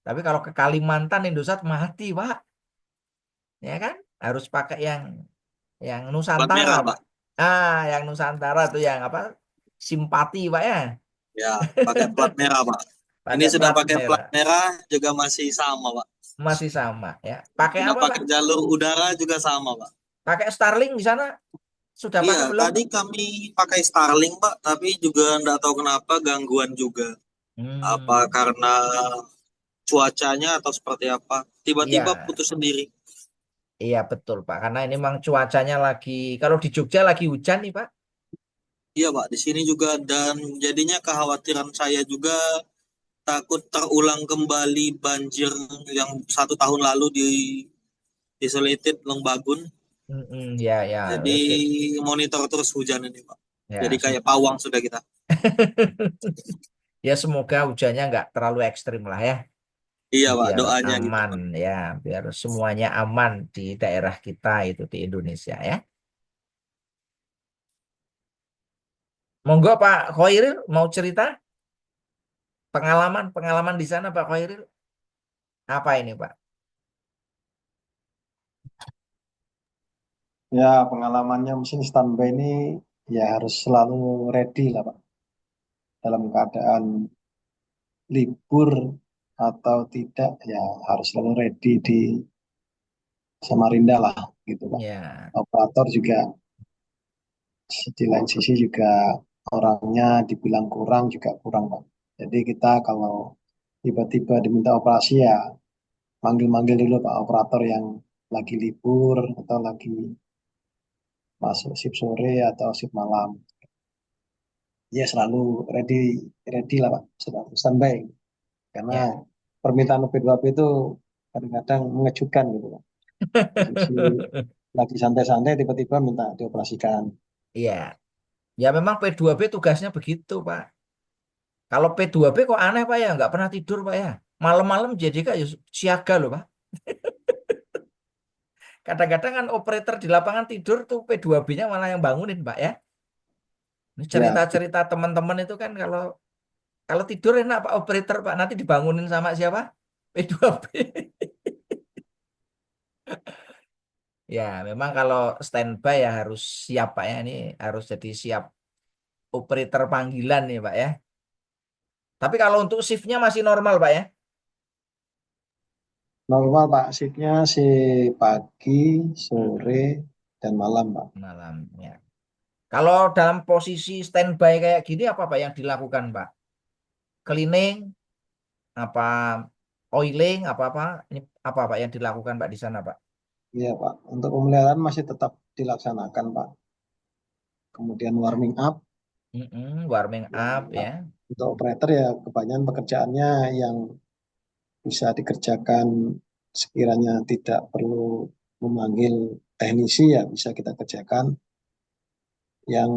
Tapi kalau ke Kalimantan Indosat mati Pak. Ya kan? Harus pakai yang Plat Nusantara merah Pak. Pak. Yang Nusantara tuh yang apa? Simpati Pak ya. Ya, pakai plat merah Pak. Ini Pakai sudah plat pakai plat merah. merah juga masih sama Pak. Masih sama ya. Pakai Sudah apa Pak? pakai jalur udara juga sama Pak. Pakai Starlink di sana? Sudah Iya, pakai belum tadi Pak? kami pakai Starlink Pak, tapi juga nggak tahu kenapa gangguan juga. Apa Hmm, karena cuacanya atau seperti apa? Tiba-tiba iya. putus sendiri. Iya betul Pak, karena ini memang cuacanya lagi, kalau di Jogja lagi hujan nih Pak. Iya Pak, di sini juga dan jadinya kekhawatiran saya juga takut terulang kembali banjir yang 1 tahun lalu di Isolated Longbagun. Ya ya, Jadi oke. monitor terus hujan ini Pak. Jadi Ya, kayak pawang sudah kita. ya semoga hujannya nggak terlalu ekstrim lah ya, Iya Pak, biar doanya gitu aman Pak. ya, biar semuanya aman di daerah kita itu di Indonesia ya. Monggo Pak Khoiril mau cerita pengalaman di sana Pak Khoiril, apa ini Pak? Ya, pengalamannya mesin standby ini ya harus selalu ready lah, Pak. Dalam keadaan libur atau tidak, ya harus selalu ready di Samarinda lah, gitu, Pak. Ya, Operator juga, di lain sisi juga orangnya dibilang kurang, juga kurang, Pak. Jadi kita kalau tiba-tiba diminta operasi ya manggil-manggil dulu, Pak, operator yang lagi libur atau lagi masuk shift sore atau shift malam. Ya selalu ready ready lah Pak, selalu standby karena ya. permintaan P2P itu kadang-kadang mengejutkan gitu Pak. Posisi lagi santai-santai tiba-tiba minta dioperasikan. Iya, ya memang P2B tugasnya begitu Pak. Kalau P2B kok aneh Pak ya, nggak pernah tidur Pak ya. Malam-malam jadi kayak siaga loh Pak. Kadang-kadang kan operator di lapangan tidur tuh P2B-nya malah yang bangunin Pak ya. Ini Ya, cerita-cerita teman-teman itu kan kalau kalau tidur enak Pak operator Pak, nanti dibangunin sama siapa? P2B. Ya, memang kalau standby ya harus siap Pak ya. Ini harus jadi siap operator panggilan nih Pak ya. Tapi kalau untuk shiftnya masih normal Pak ya. Normal Pak, shiftnya si pagi, sore, Mm-mm. dan malam Pak. Malam ya. Kalau dalam posisi standby kayak gini apa Pak yang dilakukan Pak? Cleaning, apa oiling, apa-apa? Ini apa Pak yang dilakukan Pak di sana Pak? Iya Pak, untuk pemeliharaan masih tetap dilaksanakan Pak. Kemudian warming up, Warming up Pak. ya. Untuk operator ya kebanyakan pekerjaannya yang bisa dikerjakan sekiranya tidak perlu memanggil teknisi ya bisa kita kerjakan. Yang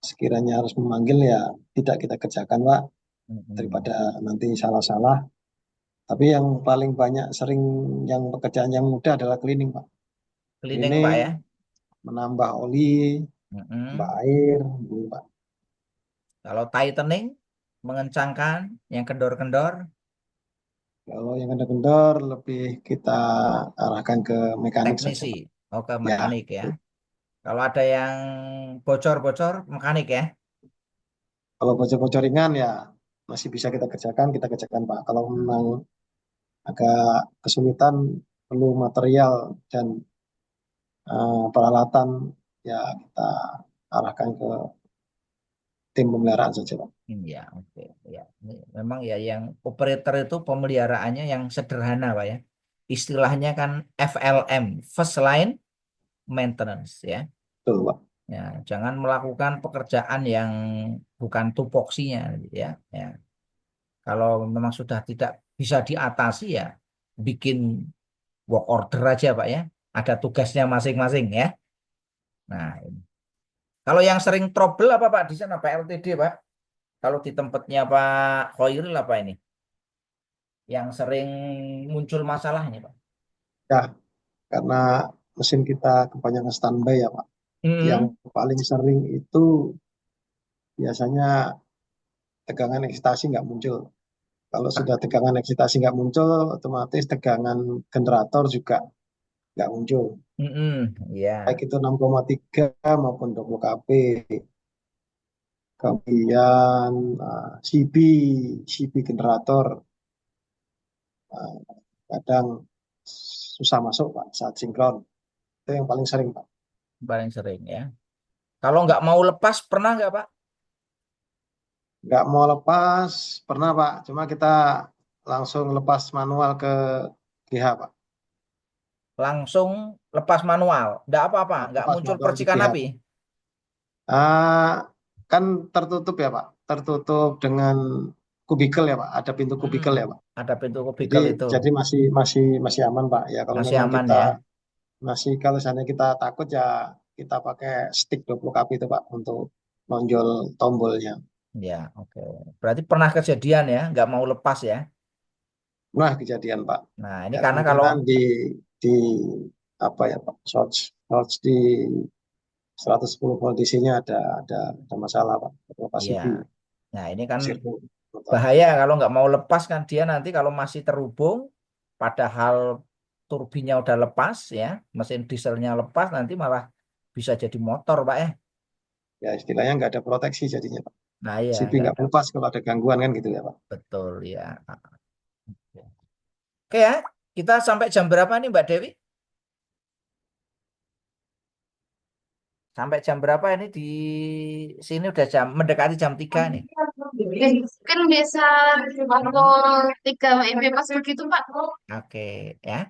sekiranya harus memanggil ya tidak kita kerjakan Pak, Mm-mm. daripada nanti salah-salah. Tapi yang paling banyak sering yang pekerjaan yang mudah adalah cleaning Pak. Cleaning Pak Cleaning, ya. menambah oli, menambah Mm-mm. air, gitu, Pak. Kalau tightening, mengencangkan, yang kendor-kendor, Kalau yang kendor-kendor lebih kita arahkan ke mekanik saja teknisi, Pak. oh ke Ya, mekanik ya. Kalau ada yang bocor-bocor, mekanik ya. kalau bocor-bocor ringan ya masih bisa kita kerjakan Pak. Kalau memang agak kesulitan perlu material dan peralatan ya kita arahkan ke tim pemeliharaan saja Pak. Ya, oke. Ya, ini memang ya yang operator itu pemeliharaannya yang sederhana, Pak ya. Istilahnya kan FLM, First Line Maintenance ya. Betul Pak. Ya, jangan melakukan pekerjaan yang bukan tupoksinya ya. Ya. Kalau memang sudah tidak bisa diatasi ya bikin work order aja Pak ya. Ada tugasnya masing-masing ya. Nah, ini. Kalau yang sering trouble apa Pak di sana Pak LTD Pak? Kalau di tempatnya Pak Khairil apa ini? Yang sering muncul masalahnya Pak? Ya, karena mesin kita kebanyakan standby ya Pak. Yang Hmm. paling sering itu biasanya tegangan eksitasi nggak muncul. Kalau sudah tegangan eksitasi nggak muncul, otomatis tegangan generator juga nggak muncul. Baik Ya, itu 6,3 maupun 20 kP. Kemudian CB generator uh, kadang susah masuk Pak saat sinkron. Itu yang paling sering Pak. paling sering ya. Kalau nggak mau lepas pernah nggak Pak? Nggak mau lepas, pernah Pak. Cuma kita langsung lepas manual ke GH Pak. Langsung lepas manual, nggak apa-apa, nggak Lepas muncul manual di percikan GH. api. Ah, kan tertutup ya Pak, tertutup dengan kubikel ya Pak, ada pintu Hmm, kubikel ya Pak. ada pintu Jadi kubikel itu, jadi masih aman Pak. Ya kalau masih memang aman kita ya. kalau seandainya kita takut ya kita pakai stick 20 kp itu Pak untuk nonjol tombolnya. Ya, oke. Berarti pernah kejadian ya, nggak mau lepas ya. Nah kejadian Pak. Nah, ini Ya karena kalau kemungkinan di apa ya Pak, short di 110 volt DC-nya ada masalah Pak, ya, kapasiti nah ini kan sirkuit motor. bahaya kalau nggak mau lepas kan dia nanti kalau masih terhubung, padahal turbinnya udah lepas ya, mesin dieselnya lepas nanti malah bisa jadi motor Pak ya. Ya istilahnya nggak ada proteksi jadinya Pak. Nah ya, CP nggak nggak ada, lepas kalau ada gangguan kan gitu ya Pak. betul ya. Oke ya, kita sampai jam berapa nih Mbak Dewi? Sampai jam berapa ini di sini udah jam mendekati jam 3 nih. Kan biasa waktu 3 WIB pas begitu Pak. Oke ya.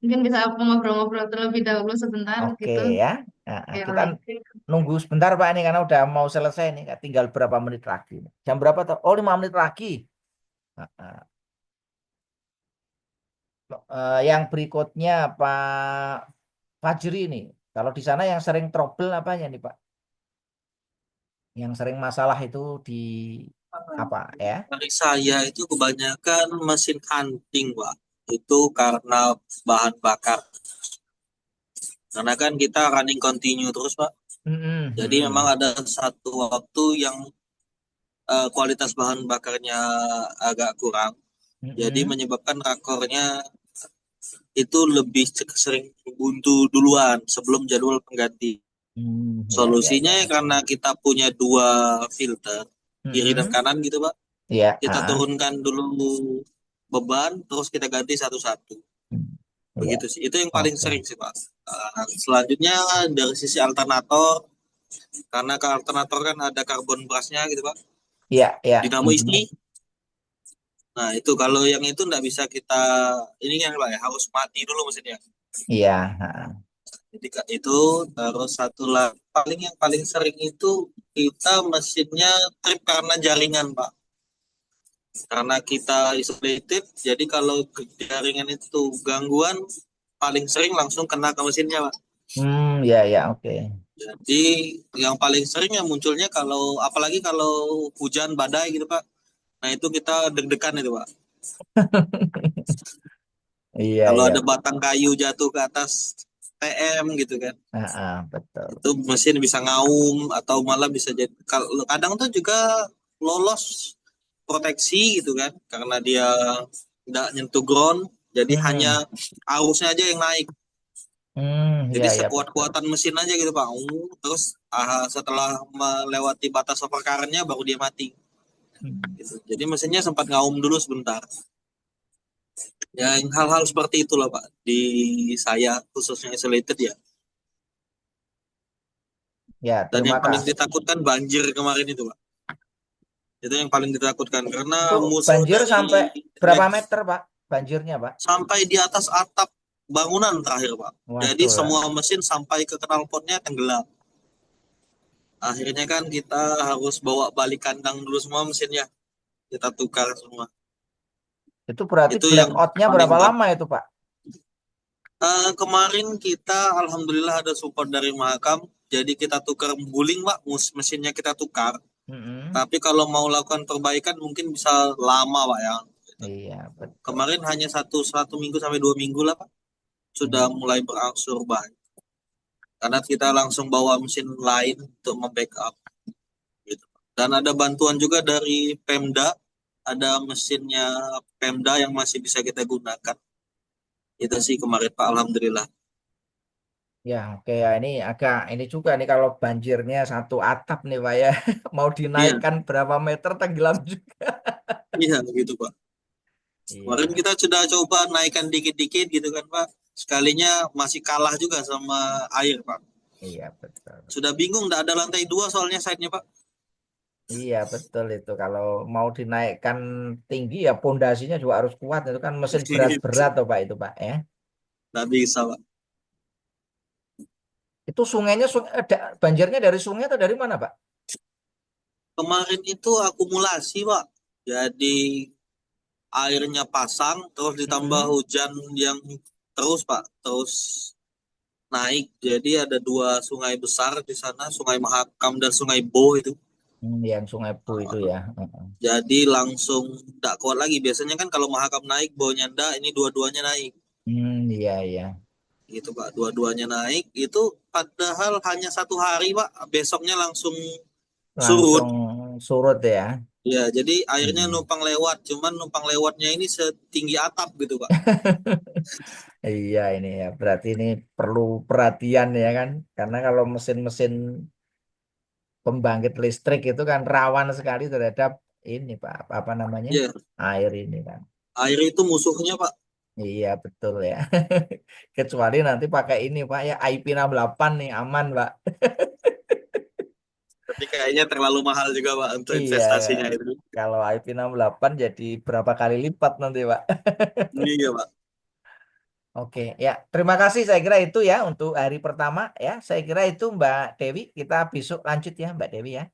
Mungkin bisa ngobrol-ngobrol terlebih dahulu sebentar Oke gitu. ya. Nah, Oke, kita baik. nunggu sebentar Pak ini karena udah mau selesai nih. Tinggal berapa menit lagi. Jam berapa? Oh 5 menit lagi. Nah, yang berikutnya Pak Fajri nih. Kalau di sana yang sering trouble apanya nih Pak? Yang sering masalah itu di apa ya? Dari saya itu kebanyakan mesin hunting, Pak. Itu karena bahan bakar. Karena kan kita running continue terus, Pak. Mm-mm, Jadi memang mm-mm, ada satu waktu yang kualitas bahan bakarnya agak kurang. Jadi mm-mm. menyebabkan rakornya itu lebih sering buntu duluan sebelum jadwal pengganti. Ya, Solusinya ya. ya karena kita punya 2 filter, kiri dan Mm-mm. kanan gitu Pak. Ya, Kita turunkan dulu beban, terus kita ganti satu-satu. ya. Begitu sih. Itu yang paling Oke. sering sih Pak. Selanjutnya dari sisi alternator, karena ke alternator kan ada karbon brusnya gitu Pak. Ya, ya. Dinamo isi. Nah itu kalau yang itu nggak bisa kita, ini kan Pak ya, harus mati dulu mesinnya. Iya. Jadi itu terus satu lagi yang paling sering itu kita mesinnya trip karena jaringan Pak. Karena kita isolated, jadi kalau jaringan itu gangguan paling sering langsung kena ke mesinnya Pak. Ya, ya, oke. Jadi yang paling sering ya munculnya kalau apalagi kalau hujan badai gitu Pak. Nah itu kita deg-degan itu Pak. Iya, Kalau iya. ada batang kayu jatuh ke atas TM gitu kan. Betul. Itu mesin bisa ngaum atau malah bisa jadi kadang tuh juga lolos proteksi gitu kan karena dia nggak nyentuh ground jadi hanya arusnya aja yang naik jadi Iya, iya, betul. sekuat-kuatan mesin aja gitu Pak. Terus setelah melewati batas overcurrent-nya baru dia mati gitu. Jadi mesinnya sempat ngaum dulu sebentar ya. Hal-hal seperti itulah Pak di saya khususnya isolated ya. Ya, Dan terima yang paling kasih. ditakutkan banjir kemarin itu Pak. Itu yang paling ditakutkan karena Itu musuh banjir dari sampai berapa meter, Pak? Banjirnya, Pak? sampai di atas atap bangunan terakhir Pak. Jadi Waduh. semua mesin sampai ke knalpotnya tenggelam. Akhirnya kan kita harus bawa balik kandang dulu semua mesinnya. Kita tukar semua. Itu berarti Itu yang blackout-nya paling berapa lama itu, Pak? kemarin kita alhamdulillah ada support dari Mahakam. Jadi kita tukar guling Pak, mesinnya kita tukar. Tapi kalau mau lakukan perbaikan mungkin bisa lama Pak ya. Iya, betul. Kemarin hanya satu minggu sampai 2 minggu lah Pak. Sudah mulai berangsur baik. Karena kita langsung bawa mesin lain untuk membackup. Gitu. Dan ada bantuan juga dari Pemda. Ada mesinnya Pemda yang masih bisa kita gunakan. Itu sih kemarin Pak, alhamdulillah. Ya, oke ya, ini agak ini juga nih kalau banjirnya satu atap nih, Pak ya. Mau Iya, dinaikkan berapa meter tenggelam juga. iya begitu Pak. Kemarin Iya, kita sudah coba naikkan dikit-dikit gitu kan Pak. Sekalinya masih kalah juga sama air Pak. iya betul. Sudah bingung, nggak ada lantai 2 soalnya side-nya Pak. Iya, betul itu. Kalau mau dinaikkan tinggi ya pondasinya juga harus kuat. Itu kan mesin berat-berat tuh, Pak, itu, Pak ya. Nggak bisa Pak. Itu sungainya banjirnya dari sungai atau dari mana, Pak? Kemarin itu akumulasi Pak. Jadi airnya pasang terus ditambah hujan yang terus Pak. Terus naik. Jadi ada 2 sungai besar di sana, Sungai Mahakam dan Sungai Bo itu. Yang Sungai Bu itu ya. Jadi langsung tidak kuat lagi. Biasanya kan kalau Mahakam naik, Bonya ndak, ini dua-duanya naik. Iya, iya. Gitu Pak, dua-duanya naik. Itu padahal hanya 1 hari Pak. Besoknya langsung surut. Langsung surut ya. Ya, jadi airnya numpang lewat. Cuman numpang lewatnya ini setinggi atap gitu Pak. Iya ini ya. Berarti ini perlu perhatian ya kan. Karena kalau mesin-mesin pembangkit listrik itu kan rawan sekali terhadap ini Pak. Apa namanya? Ya, Air ini kan. air itu musuhnya Pak. Iya betul ya. Kecuali nanti pakai ini Pak ya IP68 nih aman Pak. Tapi kayaknya terlalu mahal juga Pak untuk Iya, investasinya itu. kalau IP68 jadi berapa kali lipat nanti Pak. Iya Pak. Oke, ya terima kasih saya kira itu ya untuk hari pertama ya. Saya kira itu Mbak Dewi, kita besok lanjut ya Mbak Dewi ya.